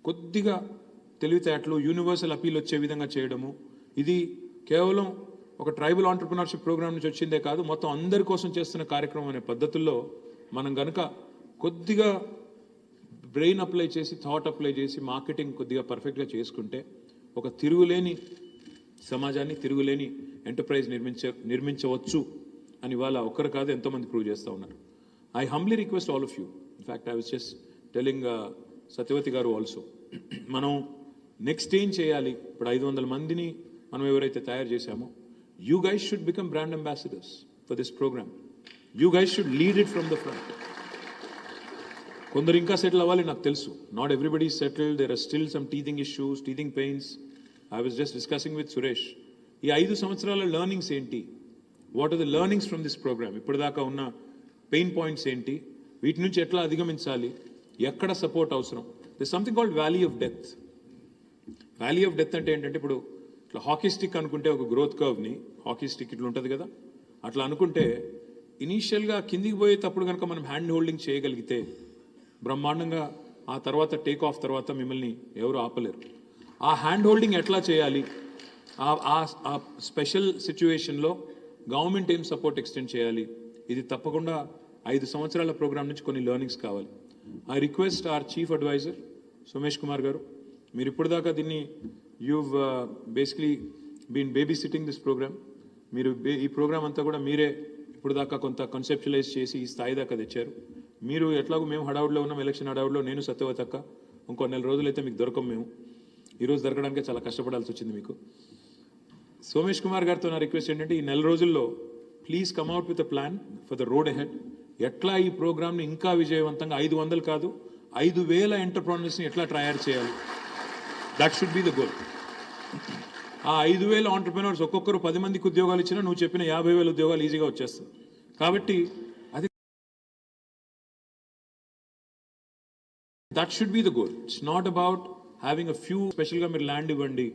కొద్దిగా తెలివితేటలు, యూనివర్సల్ అపీల్ వచ్చే విధంగా చేయడము. ఇది కేవలం ఒక ట్రైబల్ ఆంటర్ప్రినర్షిప్ ప్రోగ్రామ్ నుంచి వచ్చిందే కాదు, మొత్తం అందరి కోసం చేస్తున్న కార్యక్రమం అనే పద్ధతుల్లో మనం కనుక కొద్దిగా బ్రెయిన్ అప్లై చేసి, థాట్ అప్లై చేసి, మార్కెటింగ్ కొద్దిగా పర్ఫెక్ట్గా చేసుకుంటే ఒక తిరుగులేని సమాజాన్ని, తిరుగులేని ఎంటర్ప్రైజ్ నిర్మించవచ్చు అని ఇవాళ ఒక్కరు కాదు ఎంతోమంది ప్రూవ్ చేస్తూ ఉన్నారు. I humbly request all of you. In fact I was just telling Satyavathi garu also, మనం నెక్స్ట్ ఏం చేయాలి? ఇప్పుడు 500 మందిని మనం ఎవరైతే తయారు చేశామో, you guys should become brand ambassadors for this programme. You guys should lead it from the front. కొందరు ఇంకా సెటిల్ అవ్వాలి, నాకు తెలుసు. Not everybody settled, there are still some teething issues, teething pains. I was just discussing with Suresh. ఈ 5 సంవత్సరాల లెర్నింగ్స్ ఏంటి? What are the learnings from this programme? ఇప్పటిదాకా ఉన్న పెయిన్ పాయింట్స్ ఏంటి? వీటి నుంచి ఎట్లా అధిగమించాలి? ఎక్కడ సపోర్ట్ అవసరం? This something called valley of death. Valley of death అంటే ఏంటంటే, ఇప్పుడు ఇట్లా హాకీ స్టిక్ అనుకుంటే ఒక గ్రోత్ కర్వ్ని, హాకీ స్టిక్ ఇట్లా ఉంటుంది కదా, అట్లా అనుకుంటే ఇనీషియల్గా కిందికి పోయేటప్పుడు కనుక మనం హ్యాండ్ హోల్డింగ్ చేయగలిగితే బ్రహ్మాండంగా ఆ తర్వాత టేక్ ఆఫ్ తర్వాత మిమ్మల్ని ఎవరు ఆపలేరు. ఆ హ్యాండ్ హోల్డింగ్ ఎట్లా చేయాలి? ఆ స్పెషల్ సిచ్యువేషన్లో గవర్నమెంట్ ఏం సపోర్ట్ ఎక్స్టెండ్ చేయాలి? ఇది తప్పకుండా 5 సంవత్సరాల ప్రోగ్రామ్ నుంచి కొన్ని లెర్నింగ్స్ కావాలి. I request our chief advisor Somesh Kumar గారు, మీరు ఇప్పటిదాకా దీన్ని you've basically been baby sitting this program. మీరు ఈ ప్రోగ్రామ్ అంతా కూడా మీరే ఇప్పటిదాకా కొంత కన్సెప్చువలైజ్ చేసి ఈ స్థాయి దాకా తెచ్చారు. మీరు ఎట్లాగో మేము హడావుడిలో ఉన్నాం, ఎలక్షన్ హడావుడిలో, నేను సత్యవతి అక్క ఇంకో 4 రోజులైతే మీకు దొరకం. మేము ఈరోజు దొరకడానికి చాలా కష్టపడాల్సి వచ్చింది మీకు. సోమేష్ కుమార్ గారితో నా రిక్వెస్ట్ ఏంటంటే, ఈ 4 రోజుల్లో please come out with a plan for the road ahead. ఎట్లా ఈ ప్రోగ్రామ్ని ఇంకా విజయవంతంగా 500 కాదు 5,000 ఎంటర్ప్రెన్యూర్స్ని ఎట్లా తయారు చేయాలి? That should be the goal. ఆ 5,000 ఆంటర్ప్రెన్యూర్స్ ఒక్కొక్కరు 10 మందికి ఉద్యోగాలు ఇచ్చినా నువ్వు చెప్పిన 50,000 ఉద్యోగాలు ఈజీగా వచ్చేస్తుంది. కాబట్టి అది that should be the goal. It's not about having a few. స్పెషల్గా మీరు ల్యాండ్ ఇవ్వండి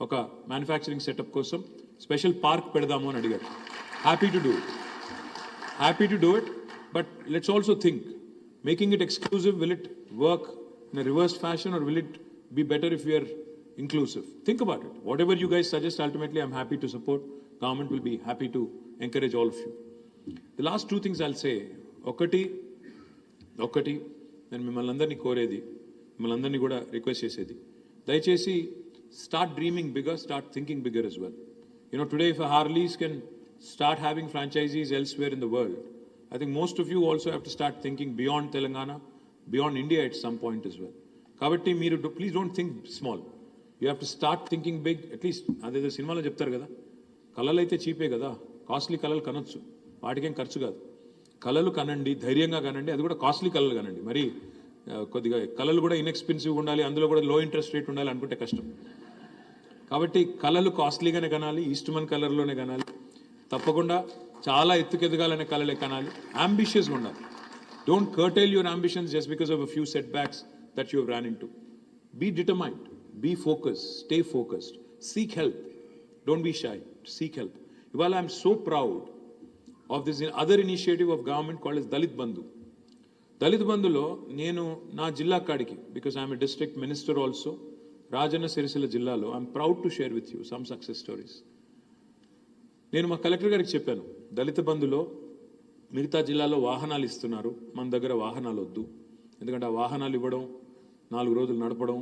ఒక మ్యానుఫ్యాక్చరింగ్ సెటప్ కోసం, స్పెషల్ పార్క్ పెడదాము అని అడిగారు. Happy to do it, happy to do it. But let's also think, making it exclusive, will it work in a reverse fashion or will it be better if we are inclusive? Think about it. Whatever you guys suggest, ultimately I'm happy to support. Government will be happy to encourage all of you. The last 2 things I'll say. ఒకటి నేను మిమ్మల్ని అందరినీ కోరేది, మిమ్మల్ని అందరినీ కూడా రిక్వెస్ట్ చేసేది, దయచేసి start dreaming bigger, start thinking bigger as well. You know, today if a Harleys can start having franchisees elsewhere in the world, I think most of you also have to start thinking beyond Telangana, beyond India at some point as well. Kabatti meeru please don't think small. You have to start thinking big. At least అదేదో సినిమాలో చెప్తారు కదా, కళలు అయితే చీపే కదా, కాస్ట్లీ కళలు కనొచ్చు, వాటికేం ఖర్చు కాదు. కళలు కనండి, ధైర్యంగా కనండి, అది కూడా కాస్ట్లీ కళలు కనండి. మరి కొద్దిగా కళలు కూడా ఇన్ఎక్స్పెన్సివ్గా ఉండాలి, అందులో కూడా లో ఇంట్రెస్ట్ రేట్ ఉండాలి అనుకుంటే కష్టం. కాబట్టి కళలు కాస్ట్లీగానే కనాలి, ఈస్ట్మన్ కలర్లోనే కనాలి, తప్పకుండా చాలా ఎత్తుకెదగాలనే కళలే కనాలి, అంబిషియస్గా ఉండాలి. Don't curtail your ambitions just because of a few setbacks that you have run into. Be determined, be focused, stay focused, seek help, don't be shy, seek help. ఇవాళ I'm so proud of this other initiative of government called as Dalit Bandhu. Dalit బంధులో నేను నా జిల్లా కాడికి, because I'm a district minister also, Rajanna Sirisilla జిల్లాలో I'm proud to share with you some success stories. నేను మా కలెక్టర్ గారికి చెప్పాను, దళిత బంధులో మిగతా జిల్లాలో వాహనాలు ఇస్తున్నారు, మన దగ్గర వాహనాలు వద్దు. ఎందుకంటే ఆ వాహనాలు ఇవ్వడం, 4 రోజులు నడపడం,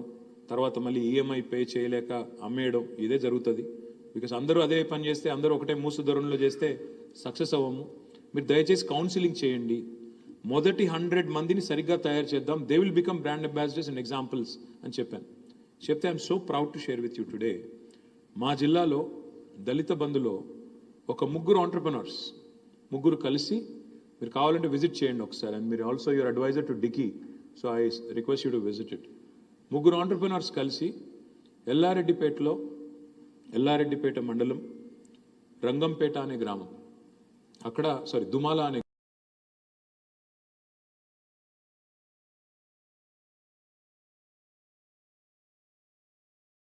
తర్వాత మళ్ళీ ఈఎంఐ పే చేయలేక అమ్మేయడం, ఇదే జరుగుతుంది. బికాస్ అందరూ అదే పని చేస్తే, అందరూ ఒకటే మూసు ధోరణిలో చేస్తే సక్సెస్ అవ్వము. మీరు దయచేసి కౌన్సిలింగ్ చేయండి, మొదటి 100 మందిని సరిగ్గా తయారు చేద్దాం, they will become brand ambassadors and examples అని చెప్పాను. చెప్తే I'm so proud to share with you today, మా జిల్లాలో దళిత బంధులో ఒక 3 ఆంటర్ప్రెనర్స్, 3 కలిసి, మీరు కావాలంటే విజిట్ చేయండి ఒకసారి. అండ్ మీరు also your adviser to DICCI, so I request you to visit it. 3 entrepreneurs కలిసి ఎల్లారెడ్డిపేట మండలం రంగంపేట అనే గ్రామం, అక్కడ దుమాల అనే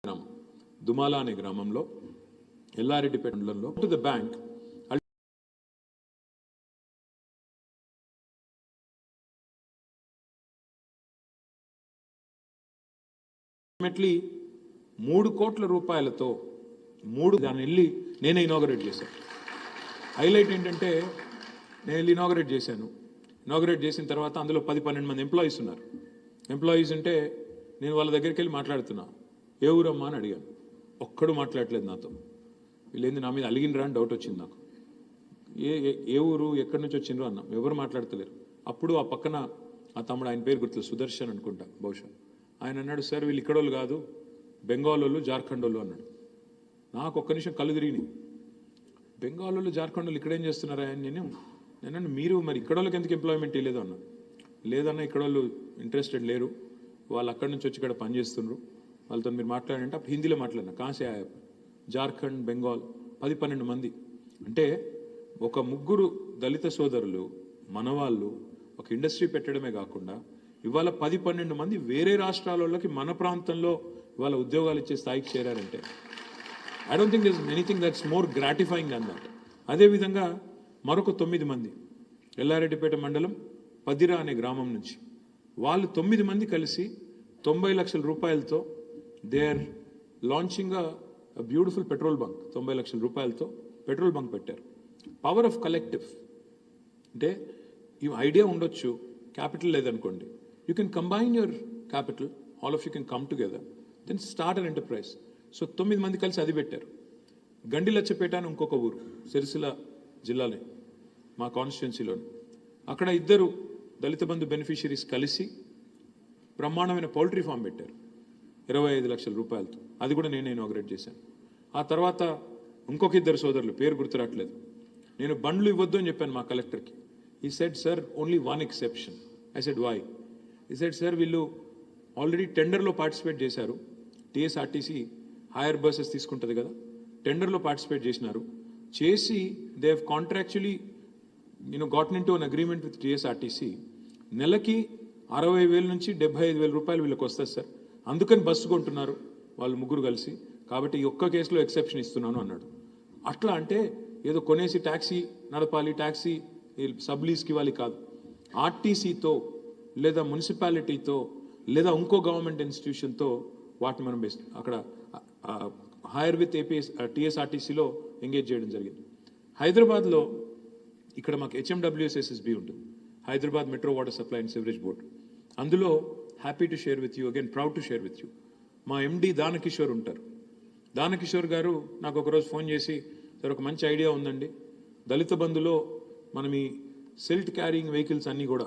గ్రామం, దుమాల అనే గ్రామంలో ఎల్లారెడ్డిపేట మండలంలో టు ద బ్యాంక్ అల్టిమేట్లీ 3 కోట్ల రూపాయలతో దాన్ని వెళ్ళి నేనే ఇనాగరేట్ చేశాను. హైలైట్ ఏంటంటే, నేను వెళ్ళి ఇనాగరేట్ చేశాను. ఇనాగరేట్ చేసిన తర్వాత అందులో 10-12 మంది ఎంప్లాయీస్ ఉన్నారు. ఎంప్లాయీస్ ఉంటే నేను వాళ్ళ దగ్గరికి వెళ్ళి మాట్లాడుతున్నా, ఏ ఊరమ్మా అని అడిగాను. ఒక్కడు మాట్లాడలేదు నాతో. వీళ్ళేంది నా మీద అలిగినరా అని డౌట్ వచ్చింది నాకు. ఏ ఊరు ఎక్కడి నుంచి వచ్చిండ్రు అన్నాం, ఎవరు మాట్లాడతలేరు. అప్పుడు ఆ పక్కన ఆ తమ్ముడు, ఆయన పేరు గుర్తులేదు, సుదర్శన్ అనుకుంటా బహుశా, ఆయన అన్నాడు, సార్ వీళ్ళు ఇక్కడోళ్ళు కాదు, బెంగాల్ వాళ్ళు, జార్ఖండ్ వాళ్ళు అన్నాడు. నాకు ఒక్క నిమిషం కళ్ళు తిరిగినాయి. బెంగాల్ వాళ్ళు, జార్ఖండ్ వాళ్ళు ఇక్కడేం చేస్తున్నారా అని నేను మీరు మరి ఇక్కడ వాళ్ళకి ఎందుకు ఎంప్లాయ్మెంట్ ఇవ్వలేదు అన్నా. లేదన్నా ఇక్కడ వాళ్ళు ఇంట్రెస్టెడ్ లేరు, వాళ్ళు అక్కడి నుంచి వచ్చి ఇక్కడ పనిచేస్తున్నారు, వాళ్ళతో మీరు మాట్లాడంటే అప్పుడు హిందీలో మాట్లాడినా. కాసే జార్ఖండ్, బెంగాల్ 10-12 మంది. అంటే ఒక ముగ్గురు దళిత సోదరులు మనవాళ్ళు ఒక ఇండస్ట్రీ పెట్టడమే కాకుండా ఇవాళ 10-12 మంది వేరే రాష్ట్రాలకి మన ప్రాంతంలో ఇవాళ ఉద్యోగాలు ఇచ్చే స్థాయికి చేరారంటే I don't think this anything that's more gratifying than that. అదేవిధంగా మరొక 9 మంది ఎల్లారెడ్డిపేట మండలం పదిరా అనే గ్రామం నుంచి వాళ్ళు 9 మంది కలిసి 90 లక్షల రూపాయలతో they are launching a beautiful petrol bunk. 90 లక్షల రూపాయలతో పెట్రోల్ బంక్ పెట్టారు. Power of collective. అంటే ఈ ఐడియా ఉండొచ్చు, క్యాపిటల్ లేదనుకోండి, you can combine your capital, all of you can come together, then start an enterprise. So 9 మంది కలిసి అది పెట్టారు. గండిలచ్చపేట అని ఇంకొక ఊరు సిరిసిల్ల జిల్లాలో మా కాన్స్టిట్యున్సీలోని, అక్కడ 2 దళిత బంధు బెనిఫిషరీస్ కలిసి బ్రహ్మాండమైన పౌల్ట్రీ ఫామ్ పెట్టారు 25 లక్షల రూపాయలతో. అది కూడా నేను ఇనాగ్రేట్ చేశాను. ఆ తర్వాత ఇంకొక 2 సోదరులు, పేరు గుర్తురాట్లేదు, నేను బండ్లు ఇవ్వద్దు అని చెప్పాను మా కలెక్టర్కి. He said sir only 1 exception. I said why? He said sir వీళ్ళు ఆల్రెడీ టెండర్లో పార్టిసిపేట్ చేశారు, టీఎస్ఆర్టీసీ హైయర్ బస్సెస్ తీసుకుంటుంది కదా, టెండర్లో పార్టిసిపేట్ చేసినారు, చేసి they have contractually gotten into an agreement with TSRTC. నెలకి 60,000 నుంచి 75,000 రూపాయలు వీళ్ళకి వస్తుంది సార్, అందుకని బస్సు కొంటున్నారు వాళ్ళు ముగ్గురు కలిసి, కాబట్టి ఈ ఒక్క కేసులో ఎక్సెప్షన్ ఇస్తున్నాను అన్నాడు. అట్లా అంటే ఏదో కొనేసి ట్యాక్సీ నడపాలి, ట్యాక్సీ సబ్లీస్కి ఇవ్వాలి కాదు, ఆర్టీసీతో లేదా మున్సిపాలిటీతో లేదా ఇంకో గవర్నమెంట్ ఇన్స్టిట్యూషన్తో వాటిని మనం బెస్ట్ అక్కడ హైర్ విత్ టీఎస్ఆర్టీసీలో ఎంగేజ్ చేయడం జరిగింది. హైదరాబాద్లో ఇక్కడ మాకు HMWSSB ఉంటుంది, Hyderabad metro water supply and sewerage board. అందులో happy to share with you, again proud to share with you, మా MD దానకిషోర్ ఉంటారు. దానకిషోర్ గారు నాకు ఒకరోజు ఫోన్ చేసి, సార్ ఒక మంచి ఐడియా ఉందండి, దళిత బంధులో మనం ఈ సిల్ట్ క్యారింగ్ వెహికల్స్ అన్నీ కూడా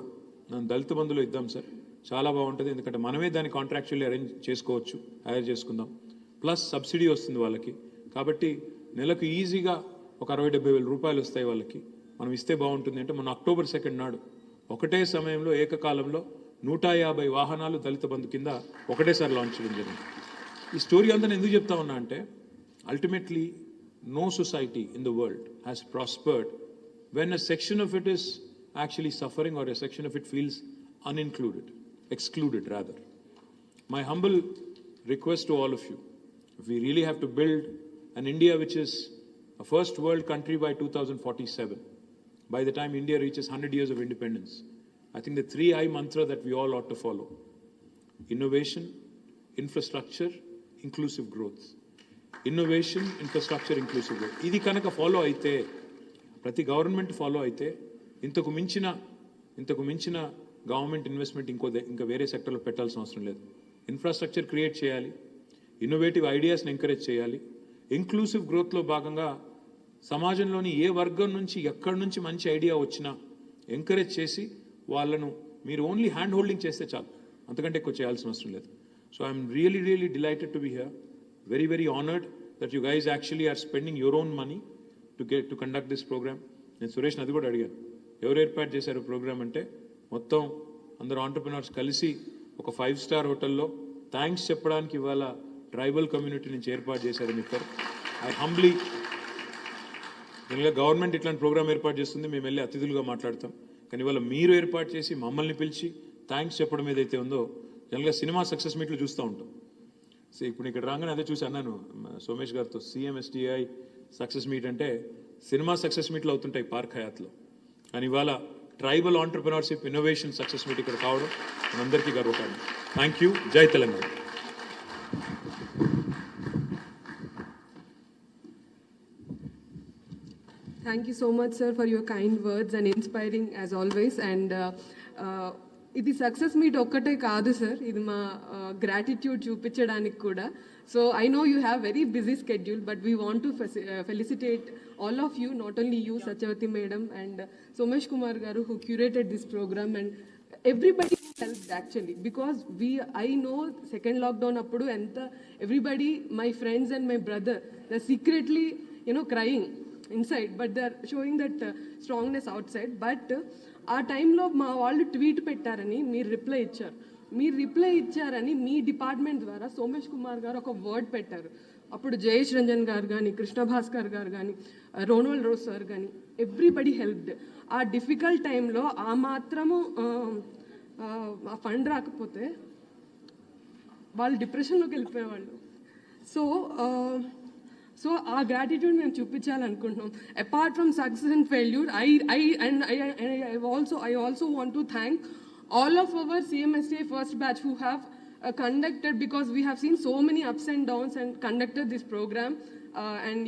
మనం దళిత బంధులో ఇద్దాం సార్, చాలా బాగుంటుంది, ఎందుకంటే మనమే దాన్ని కాంట్రాక్చువల్లీ అరేంజ్ చేసుకోవచ్చు, హైర్ చేసుకుందాం, ప్లస్ సబ్సిడీ వస్తుంది వాళ్ళకి, కాబట్టి నెలకు ఈజీగా ఒక 60-70 రూపాయలు వస్తాయి వాళ్ళకి, మనం ఇస్తే బాగుంటుంది అంటే మన అక్టోబర్ 2 నాడు ఒకటే సమయంలో ఏకకాలంలో 150 వాహనాలు దళిత బంధు కింద ఒకటేసారి లాంచ్ చేయడం జరిగింది. ఈ స్టోరీ అంతా నేను ఎందుకు చెప్తా ఉన్నా అంటే ultimately no society in the world has prospered when a section of it is actually suffering or a section of it feels unincluded, excluded rather. My humble request to all of you, if we really have to build an India which is a first world country by 2047, by the time India reaches 100 years of independence, I think the 3I mantra that we all ought to follow: innovation, infrastructure, inclusive growth. Innovation, infrastructure, inclusive growth. ఇది కనుక ఫాలో అయితే, ప్రతి గవర్నమెంట్ ఫాలో అయితే, ఇంతకు మించిన గవర్నమెంట్ ఇన్వెస్ట్మెంట్ ఇంకా వేరే సెక్టర్లో పెట్టాల్సిన అవసరం లేదు. ఇన్ఫ్రాస్ట్రక్చర్ క్రియేట్ చేయాలి, ఇన్నోవేటివ్ ఐడియాస్ని ఎంకరేజ్ చేయాలి, ఇంక్లూసివ్ గ్రోత్లో భాగంగా సమాజంలోని ఏ వర్గం నుంచి ఎక్కడి నుంచి మంచి ఐడియా వచ్చినా ఎంకరేజ్ చేసి వాళ్ళను మీరు ఓన్లీ హ్యాండ్ హోల్డింగ్ చేస్తే చాలు, అంతకంటే ఎక్కువ చేయాల్సిన అవసరం లేదు. So I'm really delighted to be here, very honoured that you guys actually are spending your own money to conduct this programme. నేను సురేష్ని అది కూడా అడిగాను, ఎవరు ఏర్పాటు చేశారు ప్రోగ్రామ్ అంటే, మొత్తం అందరు ఆంటర్ప్రినర్స్ కలిసి ఒక 5-స్టార్ హోటల్లో థ్యాంక్స్ చెప్పడానికి ఇవాళ ట్రైబల్ కమ్యూనిటీ నుంచి ఏర్పాటు చేశారని చెప్పారు. ఐ హంబ్లీ, జనరల్గా గవర్నమెంట్ ఇట్లాంటి ప్రోగ్రామ్ ఏర్పాటు చేస్తుంది, మేము వెళ్ళి అతిథులుగా మాట్లాడతాం, కానీ ఇవాళ మీరు ఏర్పాటు చేసి మమ్మల్ని పిలిచి థ్యాంక్స్ చెప్పడం ఏదైతే ఉందో, జనరల్గా సినిమా సక్సెస్ మీట్లు చూస్తూ ఉంటాం. సో ఇప్పుడు ఇక్కడ రాగానే అదే చూసి అన్నాను సోమేష్ గారితో, CMSTEI సక్సెస్ మీట్ అంటే సినిమా సక్సెస్ మీట్లు అవుతుంటాయి పార్క్ హయాత్లో, కానీ ఇవాళ tribal entrepreneurship innovation success meet ఇక్కడ కావడం మనందరికీ గర్వకారణం. Thank you. జై Telangana. Thank you so much, sir, for your kind words and inspiring as always. And ఇది సక్సెస్ మీట్ ఒక్కటే కాదు సార్, ఇది మా గ్రాటిట్యూడ్ చూపించడానికి కూడా. So I know you have very busy schedule, but we want to felicitate all of you, not only you, Satyavati Madam and Somesh Kumar Garu, who curated this program, and everybody helped actually, because I know second lockdown appudu enta everybody, my friends and my brother, they're secretly, crying inside, but they're showing that strongness outside. But ఆ టైంలో మా వాళ్ళు ట్వీట్ పెట్టారని మీరు రిప్లై ఇచ్చారని మీ డిపార్ట్మెంట్ ద్వారా సోమేష్ కుమార్ గారు ఒక వర్డ్ పెట్టారు. అప్పుడు జయేష్ రంజన్ గారు కానీ, కృష్ణ భాస్కర్ గారు కానీ, రోనోల్డ్ రోజ్ సార్ కానీ, ఎవ్రీబడి హెల్ప్డ్. ఆ డిఫికల్ట్ టైంలో ఆ మాత్రము ఆ ఫండ్ రాకపోతే వాళ్ళు డిప్రెషన్లోకి వెళ్ళిపోయేవాళ్ళు. సో ఆ గ్రాటిట్యూడ్ మేము చూపించాలనుకుంటున్నాం. Apart from success and failure, I also want to thank all of our CMSTEI first batch who have conducted, because we have seen so many ups and downs and conducted this program. And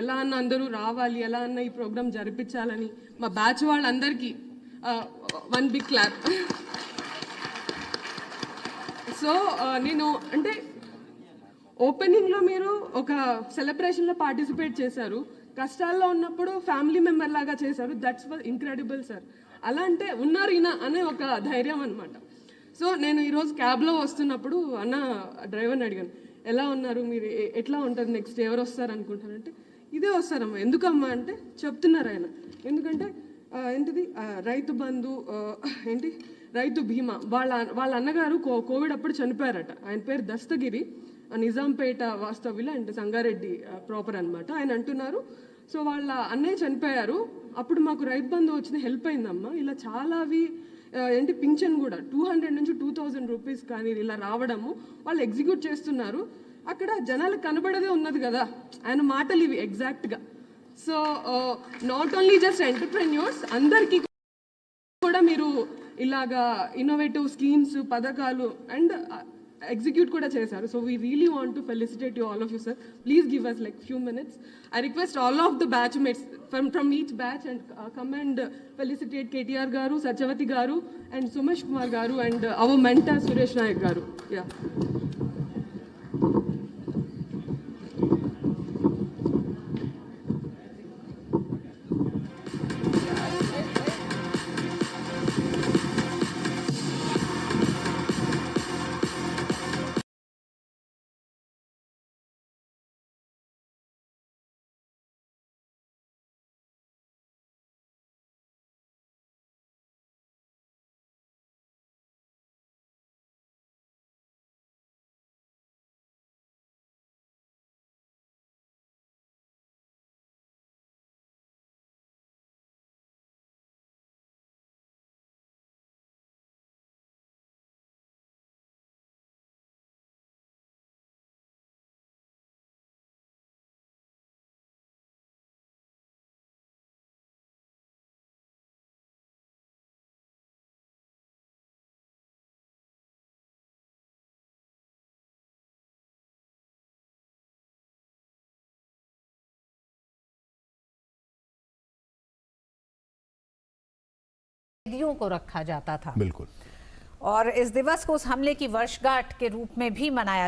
ఎలా అన్న అందరూ రావాలి, ఎలా అన్న ఈ ప్రోగ్రామ్ జరిపించాలని మా బ్యాచ్ వాళ్ళందరికీ వన్ బిగ్ క్లాప్. సో నేను అంటే ఓపెనింగ్లో మీరు ఒక సెలబ్రేషన్లో పార్టిసిపేట్ చేశారు, కష్టాల్లో ఉన్నప్పుడు ఫ్యామిలీ మెంబర్ లాగా చేశారు. That's incredible sir. అలా అంటే ఉన్నారు ఈయన అనే ఒక ధైర్యం అనమాట. సో నేను ఈరోజు క్యాబ్లో వస్తున్నప్పుడు డ్రైవర్ని అడిగాను, ఎలా ఉన్నారు మీరు, ఎట్లా ఉంటుంది నెక్స్ట్, ఎవరు వస్తారు అనుకుంటారంటే, ఇదే వస్తారమ్మా. ఎందుకమ్మా అంటే చెప్తున్నారు ఆయన, ఎందుకంటే ఏంటిది రైతు బంధు, రైతు బీమా. వాళ్ళ అన్నగారు కోవిడ్ అప్పుడు చనిపోయారట. ఆయన పేరు దస్తగిరి, నిజాంపేట వాస్తవ్యులు అండ్ సంగారెడ్డి ప్రాపర్ అనమాట. ఆయన అంటున్నారు, సో వాళ్ళ అన్నయ్య చనిపోయారు, అప్పుడు మాకు రైతు బంధు వచ్చిన హెల్ప్ అయిందమ్మా. ఇలా చాలావి పింఛన్ కూడా 200 నుంచి 2000 రూపీస్ కానీ ఇలా రావడము వాళ్ళు ఎగ్జిక్యూట్ చేస్తున్నారు. అక్కడ జనాలకు కనబడదే ఉన్నది కదా, ఆయన మాటలు ఇవి ఎగ్జాక్ట్గా. So not only just entrepreneurs, అందరికీ కూడా మీరు ఇలాగా ఇన్నోవేటివ్ స్కీమ్స్, పథకాలు and execute kuda chesaru. So we really want to felicitate you, all of you, sir. Please give us like few minutes. I request all of the batchmates from each batch and come and felicitate KTR garu, Satyavati garu and Somesh Kumar garu and our mentor Suresh Nayak garu. Yeah. को रखा जाता था। बिल्कुल। और इस दिवस को उस हमले की वर्षगांठ के रूप में भी मनाया